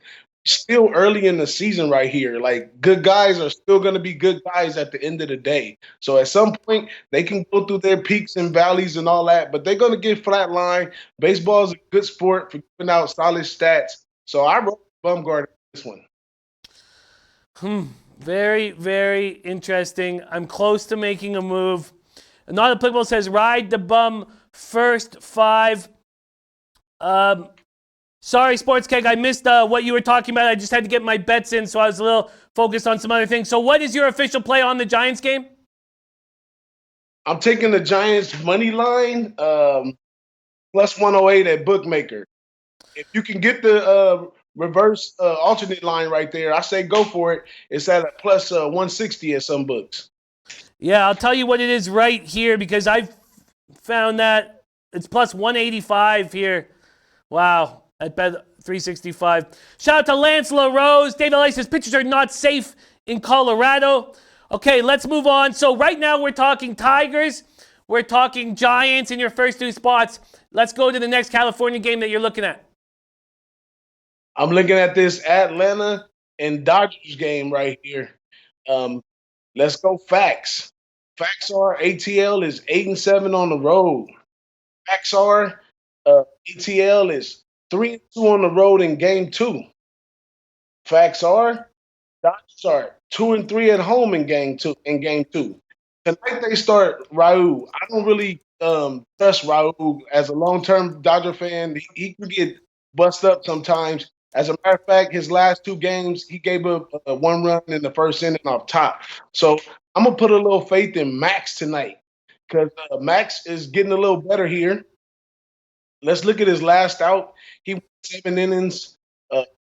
still early in the season right here. Like, good guys are still going to be good guys at the end of the day. So at some point, they can go through their peaks and valleys and all that, but they're going to get flatline. Baseball is a good sport for giving out solid stats. So I wrote Bumgarner this one. Very, very interesting. I'm close to making a move. Not Applicable says, ride the bum first 5. Sorry, Sports Keg, I missed what you were talking about. I just had to get my bets in, so I was a little focused on some other things. So what is your official play on the Giants game? I'm taking the Giants money line, plus 108 at Bookmaker. If you can get the reverse alternate line right there, I say go for it. It's at a plus 160 at some books. Yeah, I'll tell you what it is right here because I've found that it's plus 185 here. Wow. At bet 365. Shout out to Lance LaRose. David Lice says pitchers are not safe in Colorado. Okay, let's move on. So right now we're talking Tigers. We're talking Giants in your first 2 spots. Let's go to the next California game that you're looking at. I'm looking at this Atlanta and Dodgers game right here. Let's go facts. Facts are ATL is 8-7 on the road. Facts are ATL is 3-2 on the road in game 2. Facts are Dodgers are 2-3 at home in game 2. Tonight they start Raul. I don't really trust Raul as a long-term Dodger fan. He can get bust up sometimes. As a matter of fact, his last 2 games, he gave up 1 run in the first inning off top. So I'm going to put a little faith in Max tonight because Max is getting a little better here. Let's look at his last out. He went 7 innings,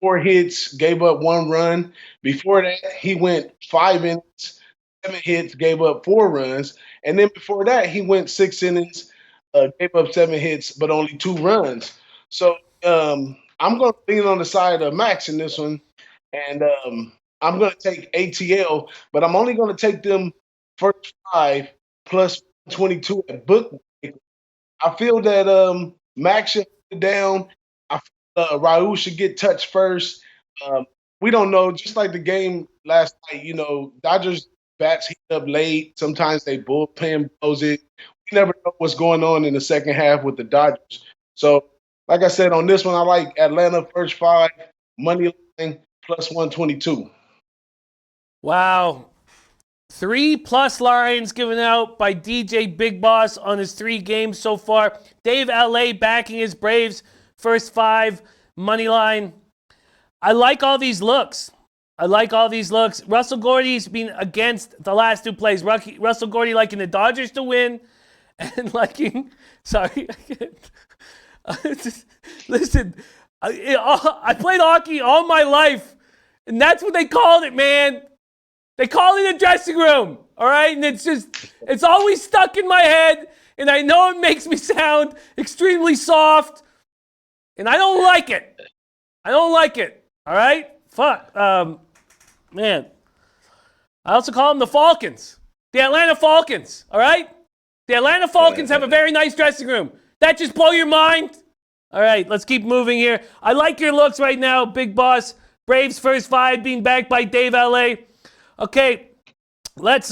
4 hits, gave up 1 run. Before that, he went 5 innings, 7 hits, gave up 4 runs. And then before that, he went 6 innings, gave up 7 hits, but only 2 runs. So I'm going to lean on the side of Max in this one. And I'm going to take ATL, but I'm only going to take them first 5 plus 22 at book. I feel that Max should put it down. I feel Raul should get touched first. We don't know. Just like the game last night, Dodgers bats heat up late. Sometimes they bullpen blows it. We never know what's going on in the second half with the Dodgers. So, like I said, on this one, I like Atlanta first 5, money line plus 122. Wow. 3+ lines given out by DJ Big Boss on his 3 games so far. Dave LA backing his Braves first 5 money line. I like all these looks. Russell Gordy's been against the last 2 plays. Russell Gordy liking the Dodgers to win and liking, sorry. Listen, I played hockey all my life, and that's what they called it, man. They call it a dressing room, all right? And it's always stuck in my head, and I know it makes me sound extremely soft, and I don't like it. All right? Fuck. Man. I also call them the Falcons. The Atlanta Falcons, all right? The Atlanta Falcons have a very nice dressing room. That just blow your mind? All right, let's keep moving here. I like your looks right now, Big Boss. Braves first 5 being backed by Dave LA. Okay, let's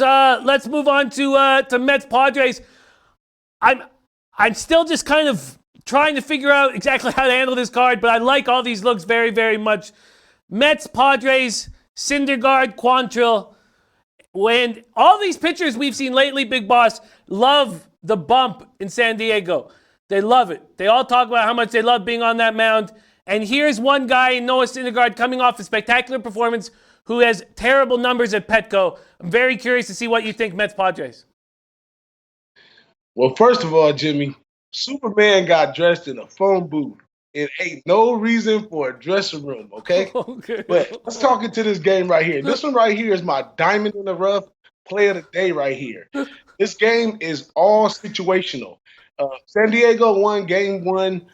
move on to Mets Padres. I'm still just kind of trying to figure out exactly how to handle this card, but I like all these looks very, very much. Mets, Padres, Syndergaard, Quantrill. When all these pitchers we've seen lately, Big Boss, love the bump in San Diego. They love it. They all talk about how much they love being on that mound. And here's one guy in Noah Syndergaard coming off a spectacular performance who has terrible numbers at Petco. I'm very curious to see what you think, Mets Padres. Well, first of all, Jimmy, Superman got dressed in a phone booth. It ain't no reason for a dressing room, okay? Okay. But let's talk into this game right here. This one right here is my diamond in the rough play of the day right here. This game is all situational. San Diego won game 1,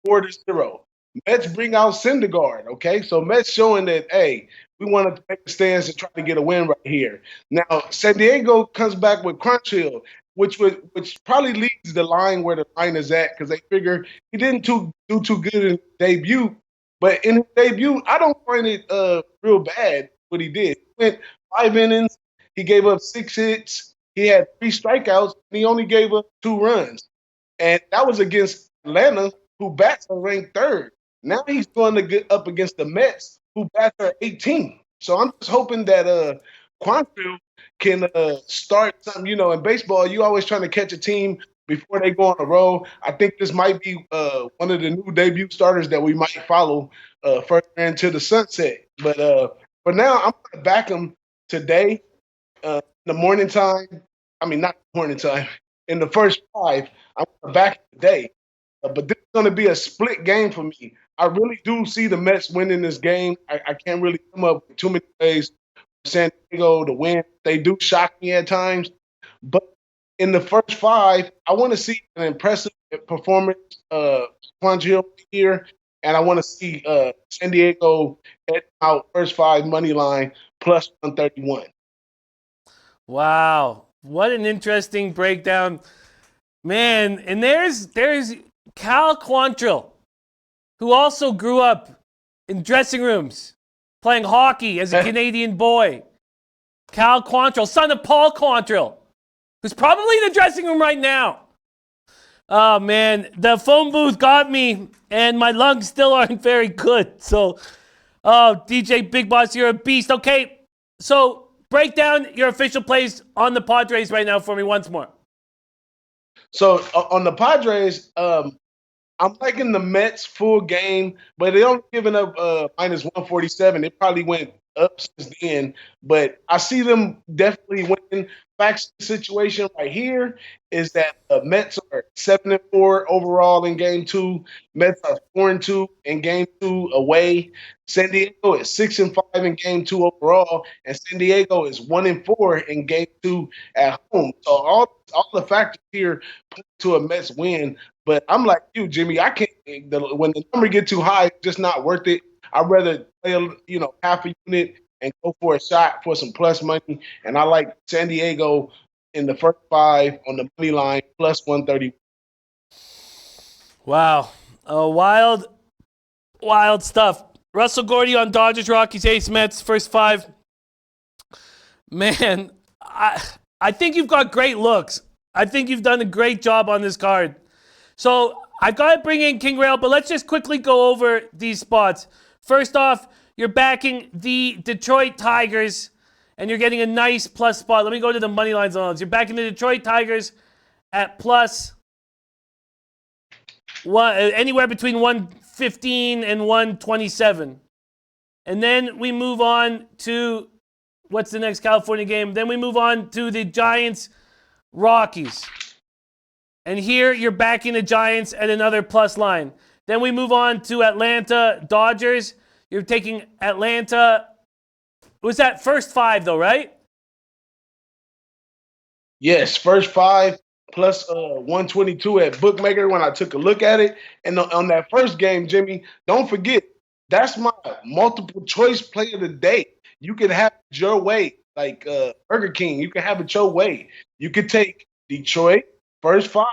4-0. Mets bring out Syndergaard, okay? So Mets showing that, hey, we want to take the stands and try to get a win right here. Now, San Diego comes back with Crunchill, which probably leads the line where the line is at because they figure he didn't do too good in debut. But in his debut, I don't find it real bad what he did. He went 5 innings. He gave up 6 hits. He had 3 strikeouts, and he only gave up 2 runs. And that was against Atlanta, who bats are ranked 3rd. Now he's going to get up against the Mets, who bats are 18. So I'm just hoping that Quantrill can start something. You know, in baseball, you always trying to catch a team before they go on a roll. I think this might be one of the new debut starters that we might follow further into the sunset. But for now, I'm going to back him today in the morning time. I mean, not morning time. In the first 5, I'm going to back him today. But this is going to be a split game for me. I really do see the Mets winning this game. I can't really come up with too many ways for San Diego to win. They do shock me at times. But in the first 5, I want to see an impressive performance Quantrill here. And I want to see San Diego at out first 5 money line plus 131. Wow. What an interesting breakdown. Man, and there's Cal Quantrill, who also grew up in dressing rooms playing hockey as a Canadian boy. Cal Quantrill, son of Paul Quantrill, who's probably in the dressing room right now. Oh, man, the phone booth got me, and my lungs still aren't very good. So, DJ Big Boss, you're a beast. Okay, so break down your official plays on the Padres right now for me once more. So on the Padres, I'm liking the Mets full game, but they only giving up minus 147. It probably went up since then, but I see them definitely winning. Facts the situation right here is that the Mets are 7-4 overall in game 2. Mets are 4-2 in game 2 away. San Diego is 6-5 in game 2 overall, and San Diego is 1-4 in game 2 at home. So all the factors here point to a Mets win. But I'm like you, Jimmy. I can't. When the number get too high, it's just not worth it. I'd rather play, half a unit and go for a shot for some plus money. And I like San Diego in the first 5 on the money line plus 130. Wow, wild stuff. Russell Gordy on Dodgers, Rockies, Ace, Mets, first 5. Man, I think you've got great looks. I think you've done a great job on this card. So I've got to bring in King Rail, but let's just quickly go over these spots. First off, you're backing the Detroit Tigers, and you're getting a nice plus spot. Let me go to the money lines on those. You're backing the Detroit Tigers at plus anywhere between 115 and 127. And then we move on to, what's the next California game? Then we move on to the Giants Rockies. And here you're backing the Giants at another plus line. Then we move on to Atlanta Dodgers. You're taking Atlanta. Was that first 5 though, right? Yes, first 5 plus 122 at Bookmaker when I took a look at it. And on that first game, Jimmy, don't forget, that's my multiple choice play of the day. You can have it your way, like Burger King. You can have it your way. You could take Detroit, first 5,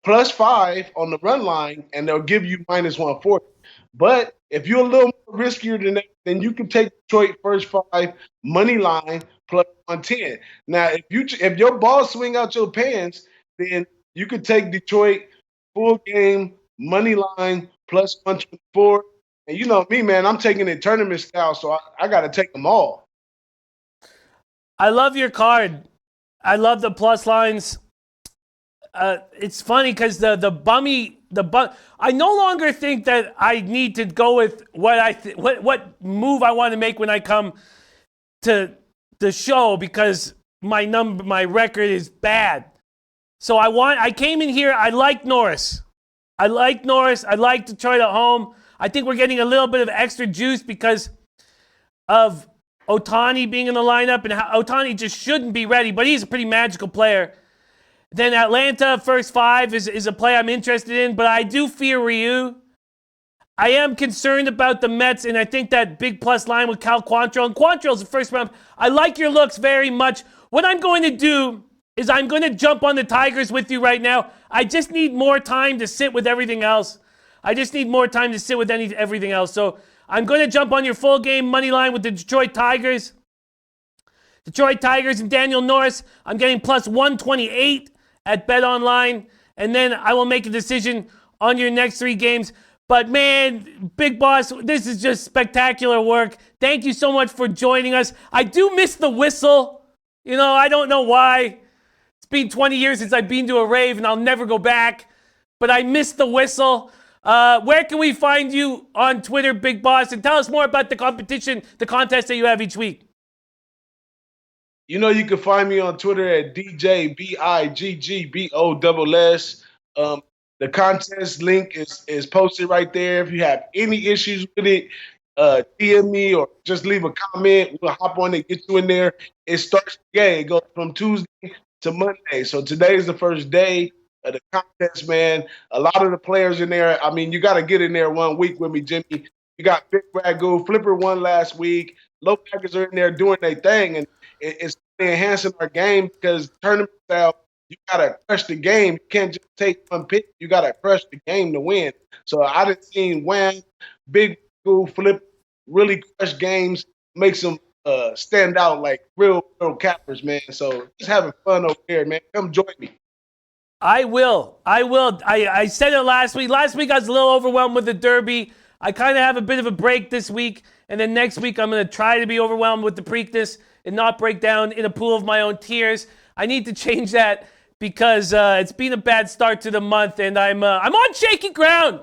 plus 5 on the run line, and they'll give you minus 140. But if you're a little more riskier than that, then you can take Detroit first 5 money line plus 110. Now, if your balls swing out your pants, then you could take Detroit full game money line plus 124. And you know me, man, I'm taking it tournament style, so I got to take them all. I love your card. I love the plus lines. It's funny because I no longer think that I need to go with what move I want to make when I come to the show, because my record is bad. So I came in here. I like Norris. I like Detroit at home. I think we're getting a little bit of extra juice because of Ohtani being in the lineup, and Ohtani just shouldn't be ready, but he's a pretty magical player. Then Atlanta, first 5 is a play I'm interested in, but I do fear Ryu. I am concerned about the Mets, and I think that big plus line with Cal Quantrill. And Quantrill's the first round. I like your looks very much. What I'm going to do is I'm going to jump on the Tigers with you right now. I just need more time to sit with everything else. So I'm going to jump on your full game money line with the Detroit Tigers. Detroit Tigers and Daniel Norris. I'm getting plus 128 at BetOnline. And then I will make a decision on your next 3 games. But man, Big Boss, this is just spectacular work. Thank you so much for joining us. I do miss the whistle. I don't know why. It's been 20 years since I've been to a rave, and I'll never go back. But I miss the whistle. Where can we find you on Twitter, Big Boss? And tell us more about the competition, the contest that you have each week. You can find me on Twitter at DJBIGGBOSS. The contest link is posted right there. If you have any issues with it, DM me or just leave a comment. We'll hop on and get you in there. It starts today. It goes from Tuesday to Monday. So today is the first day of the contest, man. A lot of the players in there, I mean, you got to get in there 1 week with me, Jimmy. You got Big Ragu, Flipper won last week. Low backers are in there doing their thing, and it's enhancing our game because tournament style, you got to crush the game. You can't just take one pick. You got to crush the game to win. So I done seen Wham, Big Ragu, Flip really crush games, makes them stand out like real cappers, man. So just having fun over here, man. Come join me. I will. I said it last week. Last week I was a little overwhelmed with the Derby. I kind of have a bit of a break this week. And then next week I'm going to try to be overwhelmed with the Preakness and not break down in a pool of my own tears. I need to change that because it's been a bad start to the month. And I'm on shaky ground.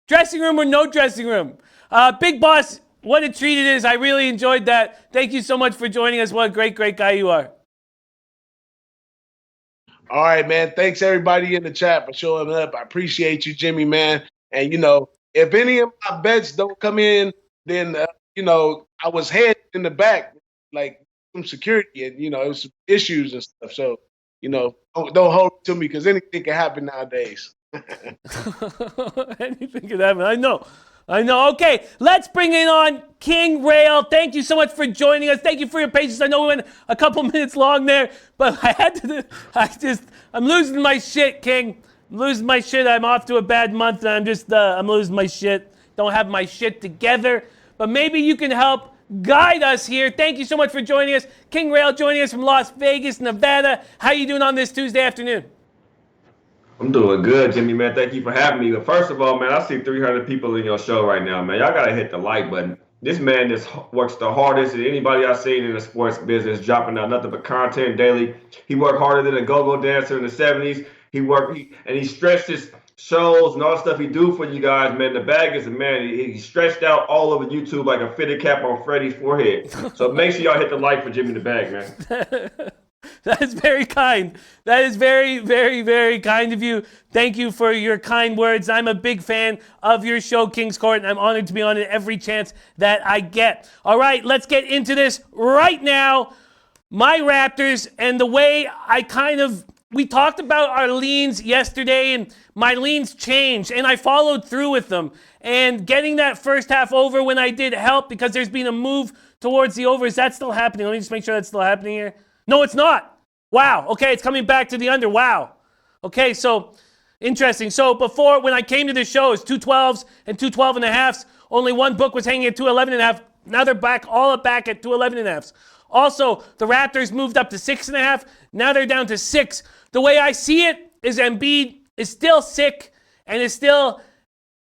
Dressing room or no dressing room. Big Boss, what a treat it is. I really enjoyed that. Thank you so much for joining us. What a great, great guy you are. All right, man. Thanks, everybody in the chat for showing up. I appreciate you, Jimmy, man. And, if any of my bets don't come in, then, I was head in the back, like some security and, it was some issues and stuff. So, don't hold it to me because anything can happen nowadays. Anything can happen. I know. Okay, let's bring in on King Rail. Thank you so much for joining us. Thank you for your patience. I know we went a couple minutes long there, but I'm losing my shit, King. I'm losing my shit. I'm off to a bad month, and I'm losing my shit. Don't have my shit together. But maybe you can help guide us here. Thank you so much for joining us. King Rail joining us from Las Vegas, Nevada. How you doing on this Tuesday afternoon? I'm doing good, Jimmy, man. Thank you for having me. But first of all, man, I see 300 people in your show right now, man. Y'all got to hit the like button. This man just works the hardest of anybody I've seen in the sports business, dropping out nothing but content daily. He worked harder than a go-go dancer in the 70s. He stretched his shows and all the stuff he do for you guys, man. The bag is a man. He stretched out all over YouTube like a fitted cap on Freddie's forehead. So make sure y'all hit the like for Jimmy the Bag, man. That is very kind. That is very, very, very kind of you. Thank you for your kind words. I'm a big fan of your show, King's Court, and I'm honored to be on it every chance that I get. All right, let's get into this right now. My Raptors and the way we talked about our leans yesterday, and my leans changed, and I followed through with them. And getting that first half over when I did helped because there's been a move towards the over. Is that still happening? Let me just make sure that's still happening here. No, it's not. Wow. Okay, it's coming back to the under. Wow. Okay, so interesting. So before, when I came to this show, it's 212s and 212.5s. Only one book was hanging at 211.5. Now they're all back at 211.5s. Also, the Raptors moved up to 6.5. Now they're down to 6. The way I see it is Embiid is still sick and is still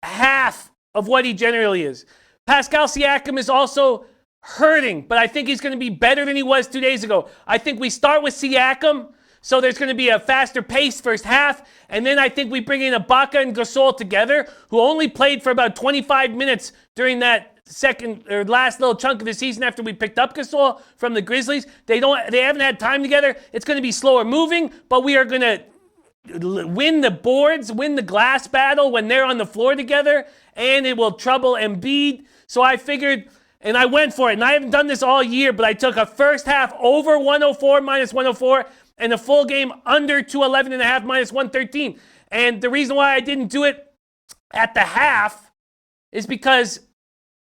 half of what he generally is. Pascal Siakam is also hurting, but I think he's going to be better than he was 2 days ago. I think we start with Siakam, so there's going to be a faster pace first half, and then I think we bring in Ibaka and Gasol together, who only played for about 25 minutes during that last little chunk of the season after we picked up Gasol from the Grizzlies. They haven't had time together. It's going to be slower moving, but we are going to win the boards, win the glass battle when they're on the floor together, and it will trouble Embiid. So I figured, and I went for it. And I haven't done this all year, but I took a first half over 104 minus 104 and a full game under 211.5 minus 113. And the reason why I didn't do it at the half is because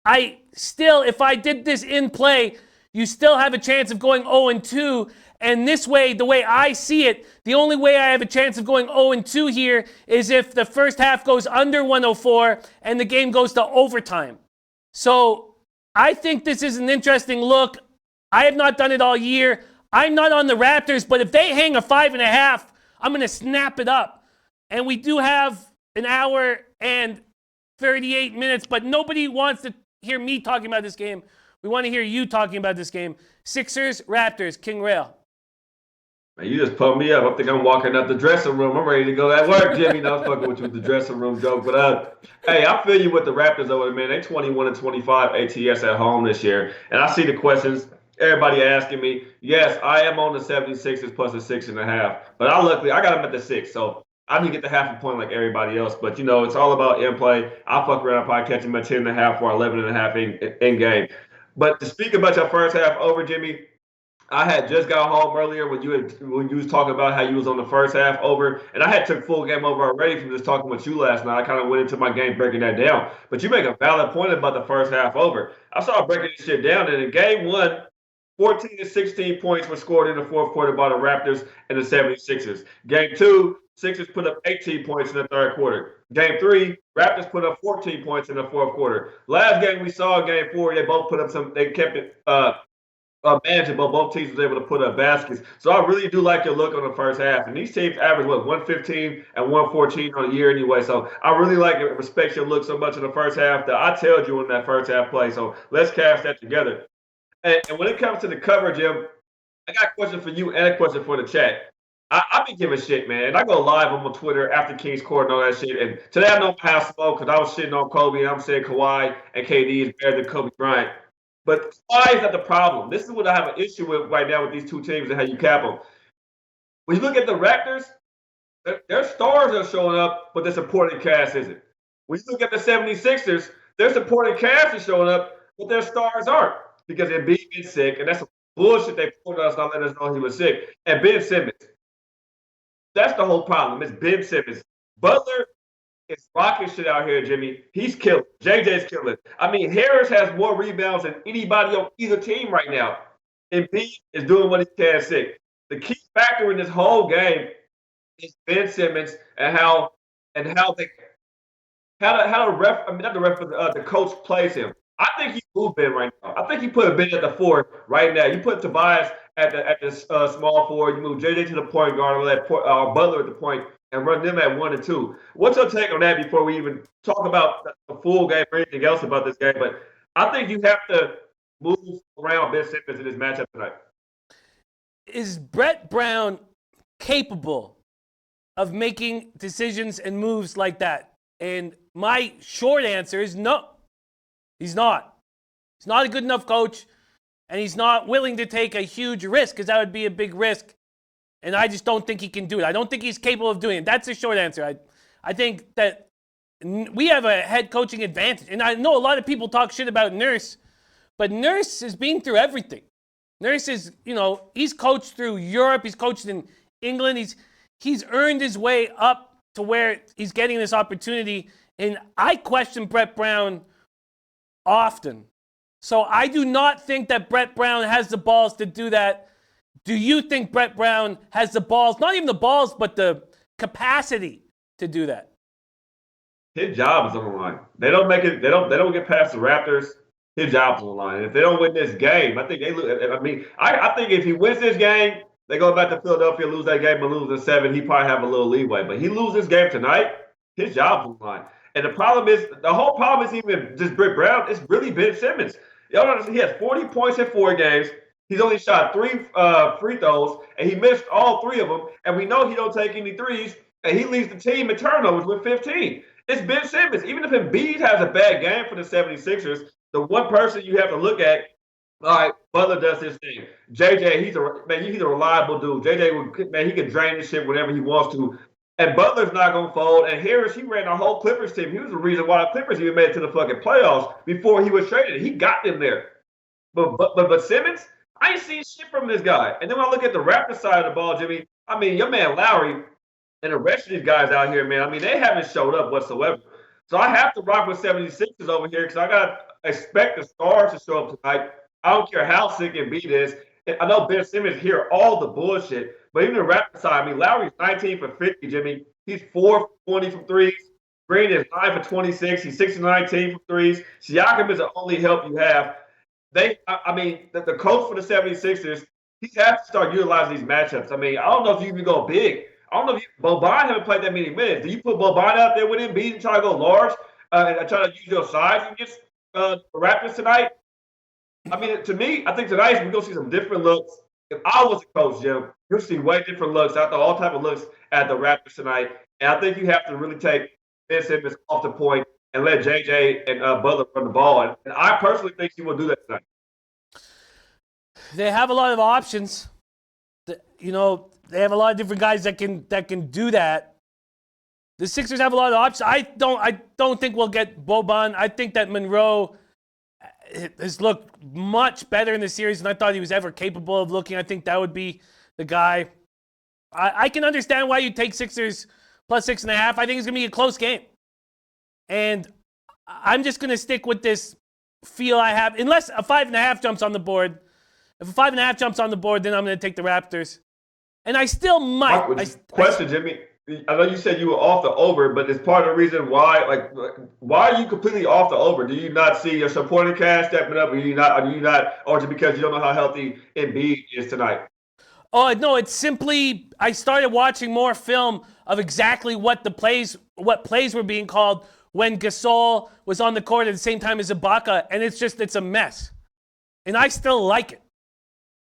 if I did this in play, you still have a chance of going 0-2. And this way, the way I see it, the only way I have a chance of going 0-2 here is if the first half goes under 104 and the game goes to overtime. So I think this is an interesting look. I have not done it all year. I'm not on the Raptors, but if they hang a 5.5, I'm going to snap it up. And we do have an hour and 38 minutes, but nobody wants to hear me talking about this game. We want to hear you talking about this game. Sixers, Raptors, King Rail. Man, you just pumped me up. I think I'm walking out the dressing room. I'm ready to go at work, Jimmy. No, I was fucking with you with the dressing room joke. But hey, I feel you with the Raptors over there, man. They 21-25 ATS at home this year. And I see the questions. Everybody asking me. Yes, I am on the 76ers plus a 6.5. But I got them at the 6. So I didn't get the half a point like everybody else. But, it's all about in play. I'll fuck around, probably catch them at 10.5 or 11.5 in game. But to speak about your first half over, Jimmy, I had just got home earlier when you was talking about how you was on the first half over, and I had took full game over already from just talking with you last night. I kind of went into my game breaking that down. But you make a valid point about the first half over. I started breaking this shit down, and in game 1, 14 to 16 points were scored in the fourth quarter by the Raptors and the 76ers. Game 2, Sixers put up 18 points in the third quarter. Game 3, Raptors put up 14 points in the fourth quarter. Last game we saw, game 4, they both put up they kept it manageable. Both teams was able to put up baskets. So I really do like your look on the first half. And these teams average, 115 and 114 on the year anyway. So I really like it, respect your look so much in the first half that I tailed you in that first half play. So let's cast that together. And when it comes to the cover, Jim, I got a question for you and a question for the chat. I be giving shit, man. I go live on my Twitter after King's Court and all that shit. And today I know I have smoke because I was shitting on Kobe and I'm saying Kawhi and KD is better than Kobe Bryant. But Kawhi is not the problem. This is what I have an issue with right now with these two teams and how you cap them. When you look at the Raptors, their stars are showing up, but their supporting cast isn't. When you look at the 76ers, their supporting cast is showing up, but their stars aren't because Embiid is sick, and that's some bullshit they pulled us, not letting us know he was sick. And Ben Simmons. That's the whole problem. It's Ben Simmons. Butler is rocking shit out here, Jimmy. He's killing. JJ's killing. I mean, Harris has more rebounds than anybody on either team right now. Embiid is doing what he can sick. The key factor in this whole game is Ben Simmons and how the coach plays him. I think you move Ben right now. I think you put Ben at the 4 right now. You put Tobias at the small forward. You move JJ to the point guard and let Butler at the point and run them at 1 and 2. What's your take on that before we even talk about the full game or anything else about this game? But I think you have to move around Ben Simmons in this matchup tonight. Is Brett Brown capable of making decisions and moves like that? And my short answer is no. He's not. He's not a good enough coach, and he's not willing to take a huge risk because that would be a big risk. And I just don't think he can do it. I don't think he's capable of doing it. That's the short answer. I think that we have a head coaching advantage. And I know a lot of people talk shit about Nurse, but Nurse has been through everything. Nurse is, he's coached through Europe. He's coached in England. He's earned his way up to where he's getting this opportunity. And I question Brett Brown often. So I do not think that Brett Brown has the balls to do that. Do you think Brett Brown has the balls, not even the balls, but the capacity to do that? His job is on the line. They don't make it. They don't get past the Raptors. His job's on the line. And if they don't win this game, I think they lose. I think if he wins this game, they go back to Philadelphia, lose that game, and lose in 7. He probably have a little leeway. But he loses this game tonight, his job's on the line. And the whole problem is even just Brett Brown. It's really Ben Simmons. Y'all notice he has 40 points in 4 games. He's only shot 3 free throws, and he missed all 3 of them. And we know he don't take any threes, and he leads the team in turnovers with 15. It's Ben Simmons. Even if Embiid has a bad game for the 76ers, the one person you have to look at, all right, Butler does his thing. JJ, he's a reliable dude. JJ, he can drain this shit whenever he wants to. And Butler's not going to fold. And Harris, he ran the whole Clippers team. He was the reason why the Clippers even made it to the fucking playoffs before he was traded. He got them there. But Simmons, I ain't seen shit from this guy. And then when I look at the Raptors side of the ball, Jimmy, your man Lowry and the rest of these guys out here, man, they haven't showed up whatsoever. So I have to rock with 76ers over here because I got to expect the stars to show up tonight. I don't care how sick Embiid is. I know Ben Simmons hear all the bullshit. But even the Raptors side, Lowry's 19 for 50, Jimmy. He's 4 for 20 from threes. Green is 9 for 26. He's 6 for 19 from threes. Siakam is the only help you have. The coach for the 76ers, he has to start utilizing these matchups. I don't know if you can go big. I don't know if Boban haven't played that many minutes. Do you put Boban out there with Embiid and try to go large and try to use your size against the Raptors tonight? To me, I think tonight we're going to see some different looks. If I was a coach, Jim, you'll see way different looks. I thought all type of looks at the Raptors tonight. And I think you have to really take Ben Simmons off the point and let JJ and Butler run the ball. And I personally think he will do that tonight. They have a lot of options. They have a lot of different guys that can do that. The Sixers have a lot of options. I don't think we'll get Boban. I think that Monroe has looked much better in the series than I thought he was ever capable of looking. I think that would be the guy. I can understand why you take Sixers plus 6.5. I think it's going to be a close game. And I'm just going to stick with this feel I have. Unless a 5.5 jumps on the board. If a 5.5 jumps on the board, then I'm going to take the Raptors. And I still might. Question, Jimmy. I know you said you were off the over, but it's part of the reason why. Why are you completely off the over? Do you not see your supporting cast stepping up? Or or just because you don't know how healthy Embiid is tonight? Oh no, it's simply I started watching more film of exactly what plays were being called when Gasol was on the court at the same time as Ibaka, and it's a mess. And I still like it.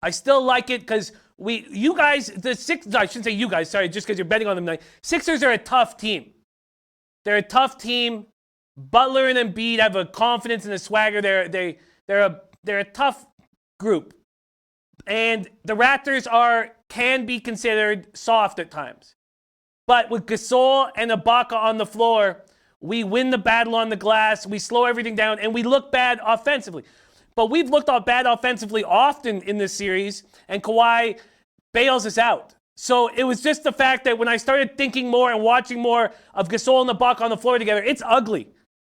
I still like it because you guys, the Sixers, I shouldn't say you guys, sorry, just because you're betting on them tonight. Sixers are a tough team. They're a tough team. Butler and Embiid have a confidence and a swagger. They're a tough group. And the Raptors can be considered soft at times. But with Gasol and Ibaka on the floor, we win the battle on the glass, we slow everything down, and we look bad offensively. But we've looked bad offensively often in this series, and Kawhi bails us out. So it was just the fact that when I started thinking more and watching more of Gasol and Ibaka on the floor together, it's ugly.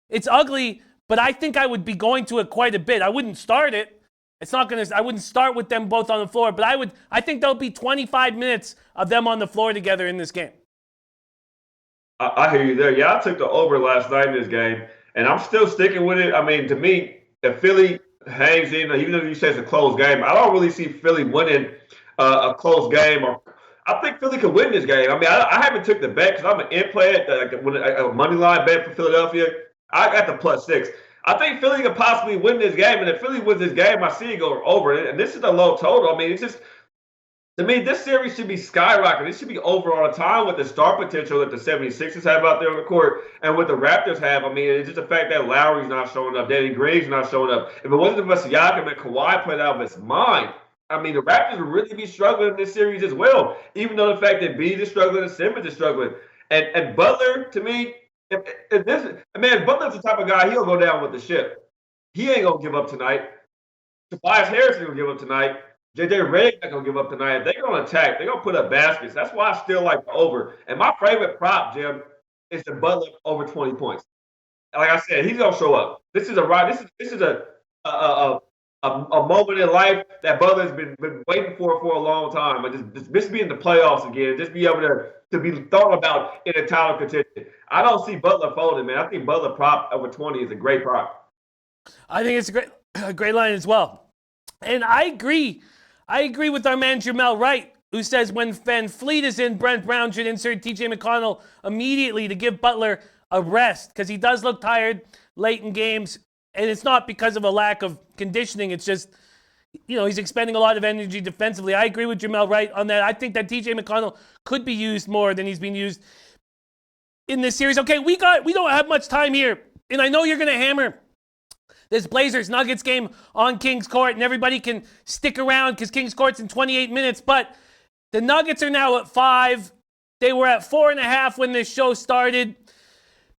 It's ugly, but I think I would be going to it quite a bit. I wouldn't start it. I wouldn't start with them both on the floor, but I think there'll be 25 minutes of them on the floor together in this game. I hear you there. Yeah, I took the over last night in this game, and I'm still sticking with it. To me, if Philly hangs in, even if you say it's a close game, I don't really see Philly winning a close game. Or I think Philly could win this game. I mean, I haven't took the bet because I'm an in play a money line bet for Philadelphia. I got the +6. I think Philly could possibly win this game, and if Philly wins this game, I see it go over. And this is a low total. I mean, it's just. To me, this series should be skyrocketing. It should be over all the time with the star potential that the 76ers have out there on the court and what the Raptors have. I mean, it's just the fact that Lowry's not showing up, Danny Green's not showing up. If it wasn't for Siakam and Kawhi playing out of his mind, I mean, the Raptors would really be struggling in this series as well, even though the fact that Bede is struggling and Simmons is struggling. And Butler, to me, Butler's the type of guy, he'll go down with the ship. He ain't going to give up tonight. Tobias Harris ain't going to give up tonight. JJ Redick's not going to give up tonight. If they're going to attack, they're going to put up baskets. That's why I still like the over. And my favorite prop, Jim, is the Butler over 20 points. Like I said, he's going to show up. This is a moment in life that Butler's been waiting for a long time. But just be in the playoffs again. Just be able to be thought about in a title contention. I don't see Butler folding, man. I think Butler prop over 20 is a great prop. I think it's a great line as well. And I agree with our man Jamel Wright, who says when Van Fleet is in, Brent Brown should insert TJ McConnell immediately to give Butler a rest because he does look tired late in games. And it's not because of a lack of conditioning. It's just, he's expending a lot of energy defensively. I agree with Jamel Wright on that. I think that TJ McConnell could be used more than he's been used in this series. Okay, we don't have much time here. And I know you're going to hammer this Blazers-Nuggets game on Kings Court, and everybody can stick around because Kings Court's in 28 minutes. But the Nuggets are now at 5. They were at 4.5 when this show started.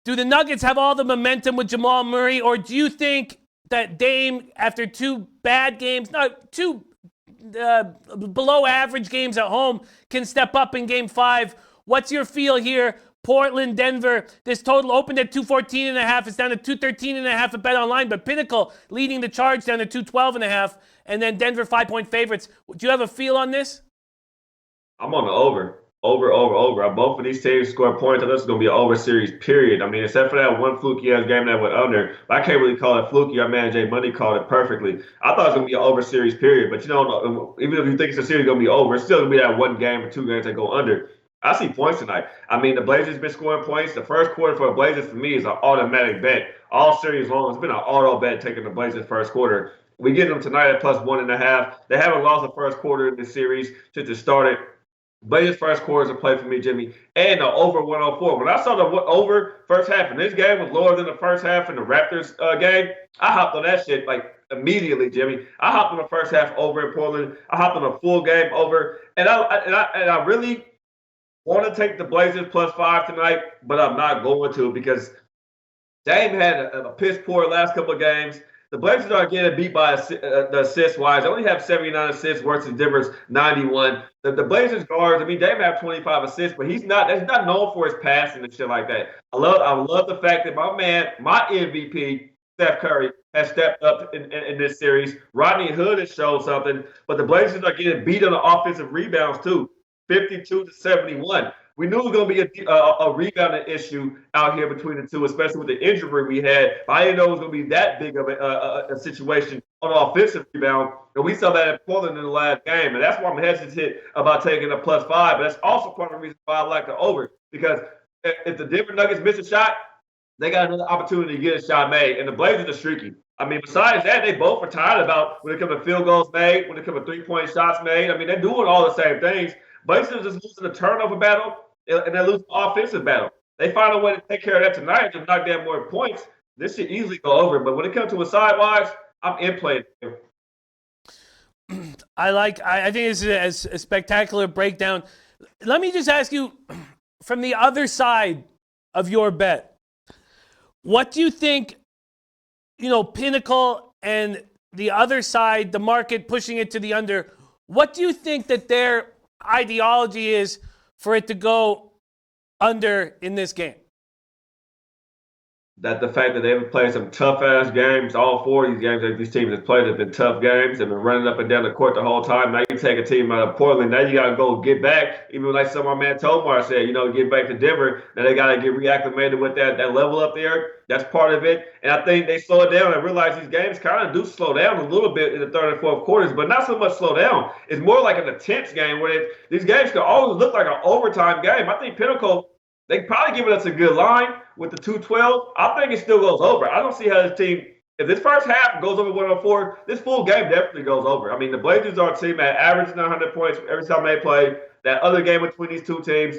Do the Nuggets have all the momentum with Jamal Murray, or do you think that Dame, after 2 bad games, two below average games at home, can step up in Game 5? What's your feel here? Portland, Denver, this total opened at 214.5. It's down to 213.5 at Bet Online, but Pinnacle leading the charge down to 212.5, and then Denver 5-point favorites. Do you have a feel on this? I'm on the over. Over. Both of these teams score points. I think it's going to be an over series, period. I mean, except for that one fluky-ass game that went under. But I can't really call it fluky. Our man Jay Money called it perfectly. I thought it was going to be an over series, period. But even if you think it's a series going to be over, it's still going to be that 1 game or 2 games that go under. I see points tonight. I mean, the Blazers been scoring points. The first quarter for the Blazers, for me, is an automatic bet. All series long, it's been an auto bet taking the Blazers first quarter. We get them tonight at +1.5. They haven't lost the first quarter in this series since it started. Blazers first quarter is a play for me, Jimmy, and the over 104. When I saw the over first half, and this game was lower than the first half in the Raptors game, I hopped on that shit like immediately, Jimmy. I hopped on the first half over in Portland. I hopped on a full game over, and I really want to take the Blazers +5 tonight, but I'm not going to because Dame had a piss poor last couple of games. The Blazers are getting beat by the assist-wise. They only have 79 assists versus Denver's 91. The Blazers guards, I mean, Dame have 25 assists, but he's not known for his passing and shit like that. I love the fact that my MVP, Steph Curry, has stepped up in this series. Rodney Hood has shown something, but the Blazers are getting beat on the offensive rebounds too, 52-71. We knew it was going to be a rebounding issue out here between the two, especially with the injury we had. But I didn't know it was going to be that big of a situation on the offensive rebound. And we saw that in Portland in the last game. And that's why I'm hesitant about taking a +5. But that's also part of the reason why I like the over. Because if the Denver Nuggets miss a shot, they got another opportunity to get a shot made. And the Blazers are streaky. I mean, besides that, they both are tired about when it comes to field goals made, when it comes to 3-point shots made. I mean, they're doing all the same things. Blazers just losing the turnover battle, and they lose the offensive battle. They find a way to take care of that tonight and knock down more points. This should easily go over. But when it comes to a sidewise, I'm in play. I think this is a spectacular breakdown. Let me just ask you, from the other side of your bet, what do you think, Pinnacle and the other side, the market pushing it to the under, what do you think that their ideology is for it to go under in this game? that the fact that they've played some tough-ass games, all four of these games that these teams have played have been tough games. They've been running up and down the court the whole time. Now you take a team out of Portland. Now you got to go get back. Even like some of my man Tomar said, get back to Denver. Now they got to get reacclimated with that level up there. That's part of it. And I think they slow it down and realize these games kind of do slow down a little bit in the third and fourth quarters, but not so much slow down. It's more like an intense game where these games can always look like an overtime game. I think Pinnacle, they probably giving us a good line with the 212. I think it still goes over. I don't see how this team, if this first half goes over 104, this full game definitely goes over. I mean, the Blazers are a team that averaged 900 points every time they play. That other game between these two teams,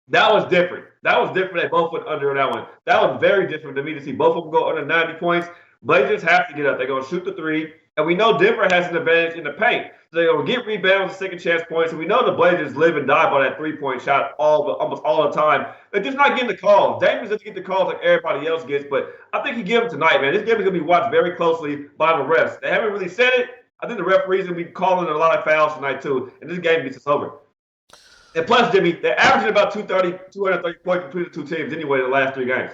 that was different. They both went under in that one. That was very different to me to see both of them go under 90 points. Blazers have to get up. They're going to shoot the three. And we know Denver has an advantage in the paint. So they're going to get rebounds and second chance points. And we know the Blazers live and die by that three-point shot almost all the time. They're just not getting the calls. Damian doesn't get the calls like everybody else gets, but I think he gives them tonight, man. This game is going to be watched very closely by the refs. They haven't really said it. I think the referees will be calling a lot of fouls tonight, too. And this game gets us over. And plus, Jimmy, they're averaging about 230 points between the two teams anyway in the last three games.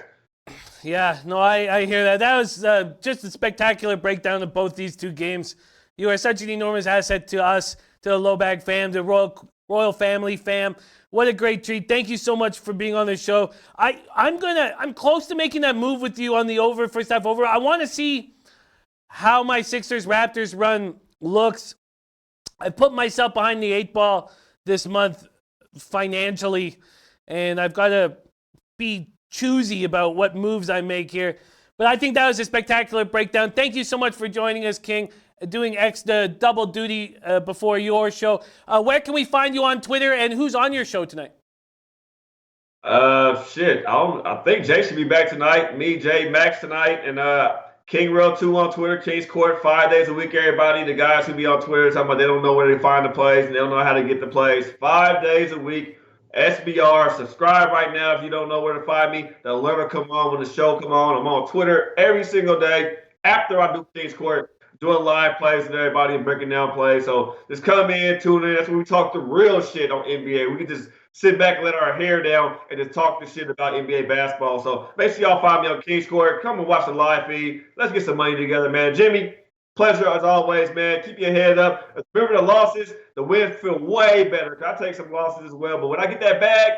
Yeah, no, I hear that. That was just a spectacular breakdown of both these two games. You are such an enormous asset to us, to the Low Bag fam, the Royal Family fam. What a great treat. Thank you so much for being on the show. I'm close to making that move with you on the over, first half over. I want to see how my Sixers-Raptors run looks. I put myself behind the 8 ball this month financially, and I've got to be choosy about what moves I make here. But I think that was a spectacular breakdown. Thank you so much for joining us, King, doing extra double duty before your show. Where can we find you on Twitter, and who's on your show tonight? I think Jay should be back tonight. Me, Jay, Max tonight, and King Real 2 on Twitter, King's Court 5 days a week, everybody. The guys who be on Twitter talking about they don't know where to find the plays and they don't know how to get the plays. 5 days a week, SBR. Subscribe right now if you don't know where to find me. The alert will come on when the show come on. I'm on Twitter every single day after I do King's Court, doing live plays with everybody and breaking down plays. So just come in, tune in. That's when we talk the real shit on NBA. We can just sit back and let our hair down and just talk the shit about NBA basketball. So make sure y'all find me on King's Court. Come and watch the live feed. Let's get some money together, man. Jimmy, pleasure as always, man. Keep your head up. Remember the losses. The wins feel way better. I take some losses as well. But when I get that bag,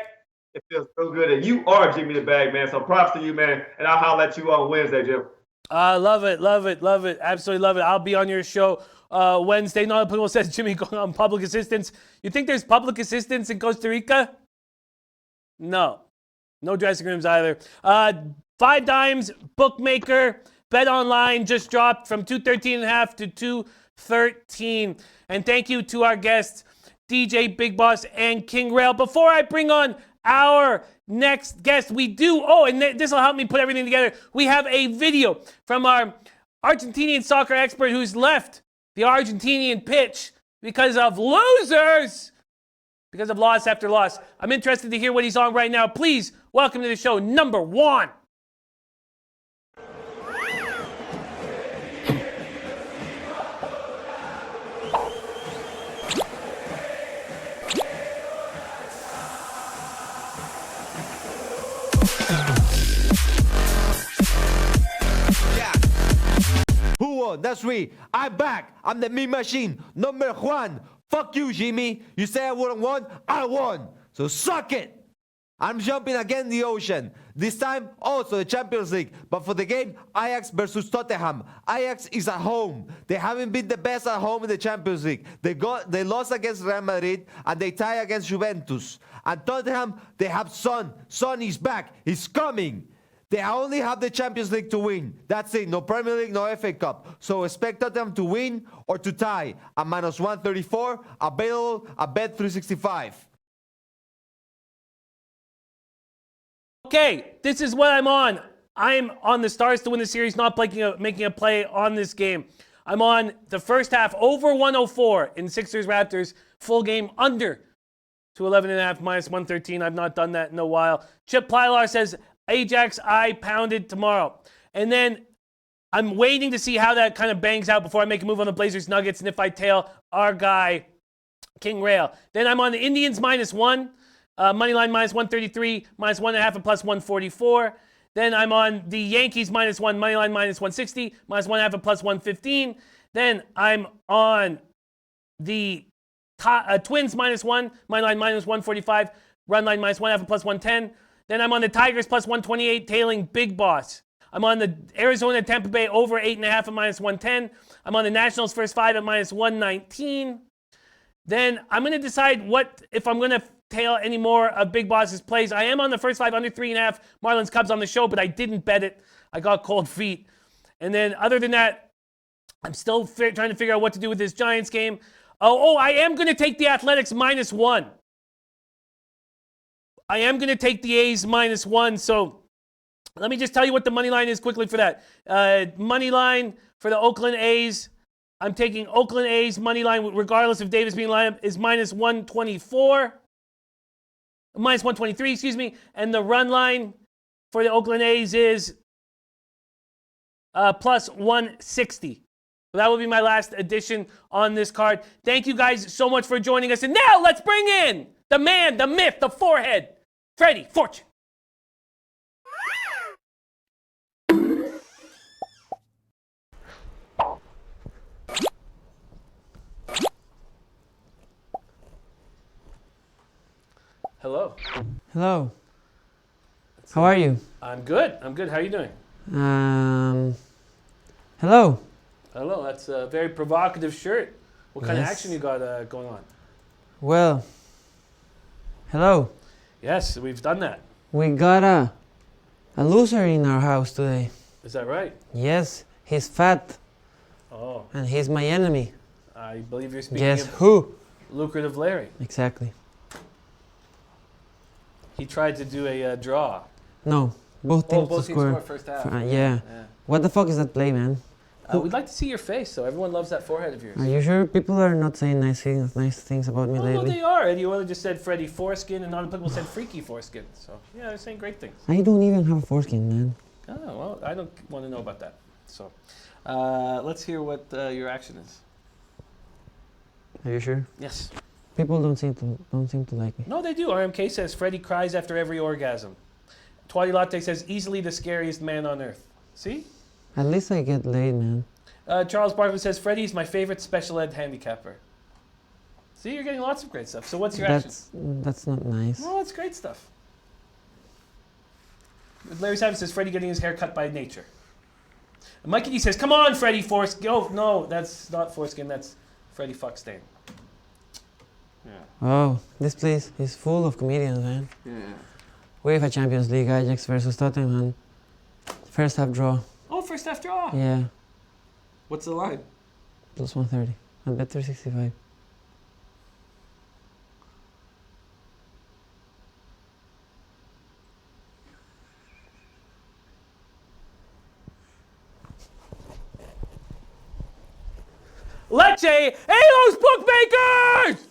it feels so good. And you are Jimmy the Bag, man. So props to you, man. And I'll holler at you on Wednesday, Jim. Love it. Absolutely love it. I'll be on your show Wednesday. No, people says Jimmy going on public assistance. You think there's public assistance in Costa Rica? No dressing rooms either. 5 Dimes bookmaker bet online just dropped from 213.5 to 213. And thank you to our guests, DJ Big Boss and King Rail. Before I bring on our next guest, and this will help me put everything together. We have a video from our Argentinian soccer expert who's left the Argentinian pitch because of losers, because of loss after loss. I'm interested to hear what he's on right now. Please welcome to the show, number 1. Who won? That's me. I'm back. I'm the mean machine. Number 1. Fuck you, Jimmy. You say I wouldn't won? I won. So suck it. I'm jumping again in the ocean. This time, also the Champions League. But for the game, Ajax versus Tottenham. Ajax is at home. They haven't been the best at home in the Champions League. They lost against Real Madrid and they tie against Juventus. And Tottenham, they have Son. Son is back. He's coming. They only have the Champions League to win. That's it. No Premier League, no FA Cup. So expect them to win or to tie. At -134, available at Bet365. Okay, this is what I'm on. I'm on the Stars to win the series, not making a play on this game. I'm on the first half over 104 in Sixers-Raptors. Full game under to 11.5 -113. I've not done that in a while. Chip Plylar says, Ajax, I pounded tomorrow. And then I'm waiting to see how that kind of bangs out before I make a move on the Blazers Nuggets and if I tail our guy, King Rail. Then I'm on the Indians -1, money line -133, -1.5 and +144. Then I'm on the Yankees -1, money line -160, -1/2 at +115. Then I'm on the Twins -1, money line -145, run line -1/2 at +110. Then I'm on the Tigers +128, tailing Big Boss. I'm on the Arizona Tampa Bay over 8.5 at -110. I'm on the Nationals first 5 at -119. Then I'm going to decide if I'm going to tail any more of Big Boss's plays. I am on the first 5 under 3.5 Marlins Cubs on the show, but I didn't bet it. I got cold feet. And then other than that, I'm still trying to figure out what to do with this Giants game. I am going to take the Athletics -1. I am going to take the A's -1. So let me just tell you what the money line is quickly for that. Money line for the Oakland A's. I'm taking Oakland A's money line, regardless of Davis being lined up, is -124. -123, excuse me. And the run line for the Oakland A's is +160. So that will be my last addition on this card. Thank you guys so much for joining us. And now let's bring in the man, the myth, the forehead, Freddie Fortune. Hello. Hello. How are you? I'm good. How are you doing? Hello. Hello. That's a very provocative shirt. What kind of Yes. action you got going on? Well, hello. Yes, we've done that. We got a loser in our house today. Is that right? Yes, he's fat Oh, and he's my enemy. I believe you're speaking Guess of who? Lucrative Larry. Exactly. He tried to do a draw. No, both teams Both to teams score. scored first half. Yeah. What the fuck is that play, man? We'd like to see your face, though. Everyone loves that forehead of yours. Are you sure people are not saying nice things about me No, lately? they are. Eddie Oiler just said Freddie Foreskin, and non people said Freaky Foreskin. So, yeah, they're saying great things. I don't even have a foreskin, man. Oh, well, I don't want to know about that. So, let's hear what your action is. Are you sure? Yes. People don't seem to like me. No, they do. RMK says Freddie cries after every orgasm. Twatty Latte says easily the scariest man on earth. See? At least I get laid, man. Charles Barkley says Freddie's my favorite special ed handicapper. See, you're getting lots of great stuff. So what's your action? That's not nice. Well, that's great stuff. Larry Savage says Freddie getting his hair cut by nature. And Mikey D says, come on, Freddie Foreskin. Oh, no, that's not Foreskin. That's Freddie Fuckstain. Yeah. Oh, this place is full of comedians, man. Yeah. UEFA Champions League, Ajax versus Tottenham. First half draw. Oh, first half draw. Yeah, What's the line? +130. I bet 365. Lecce, hey, those bookmakers!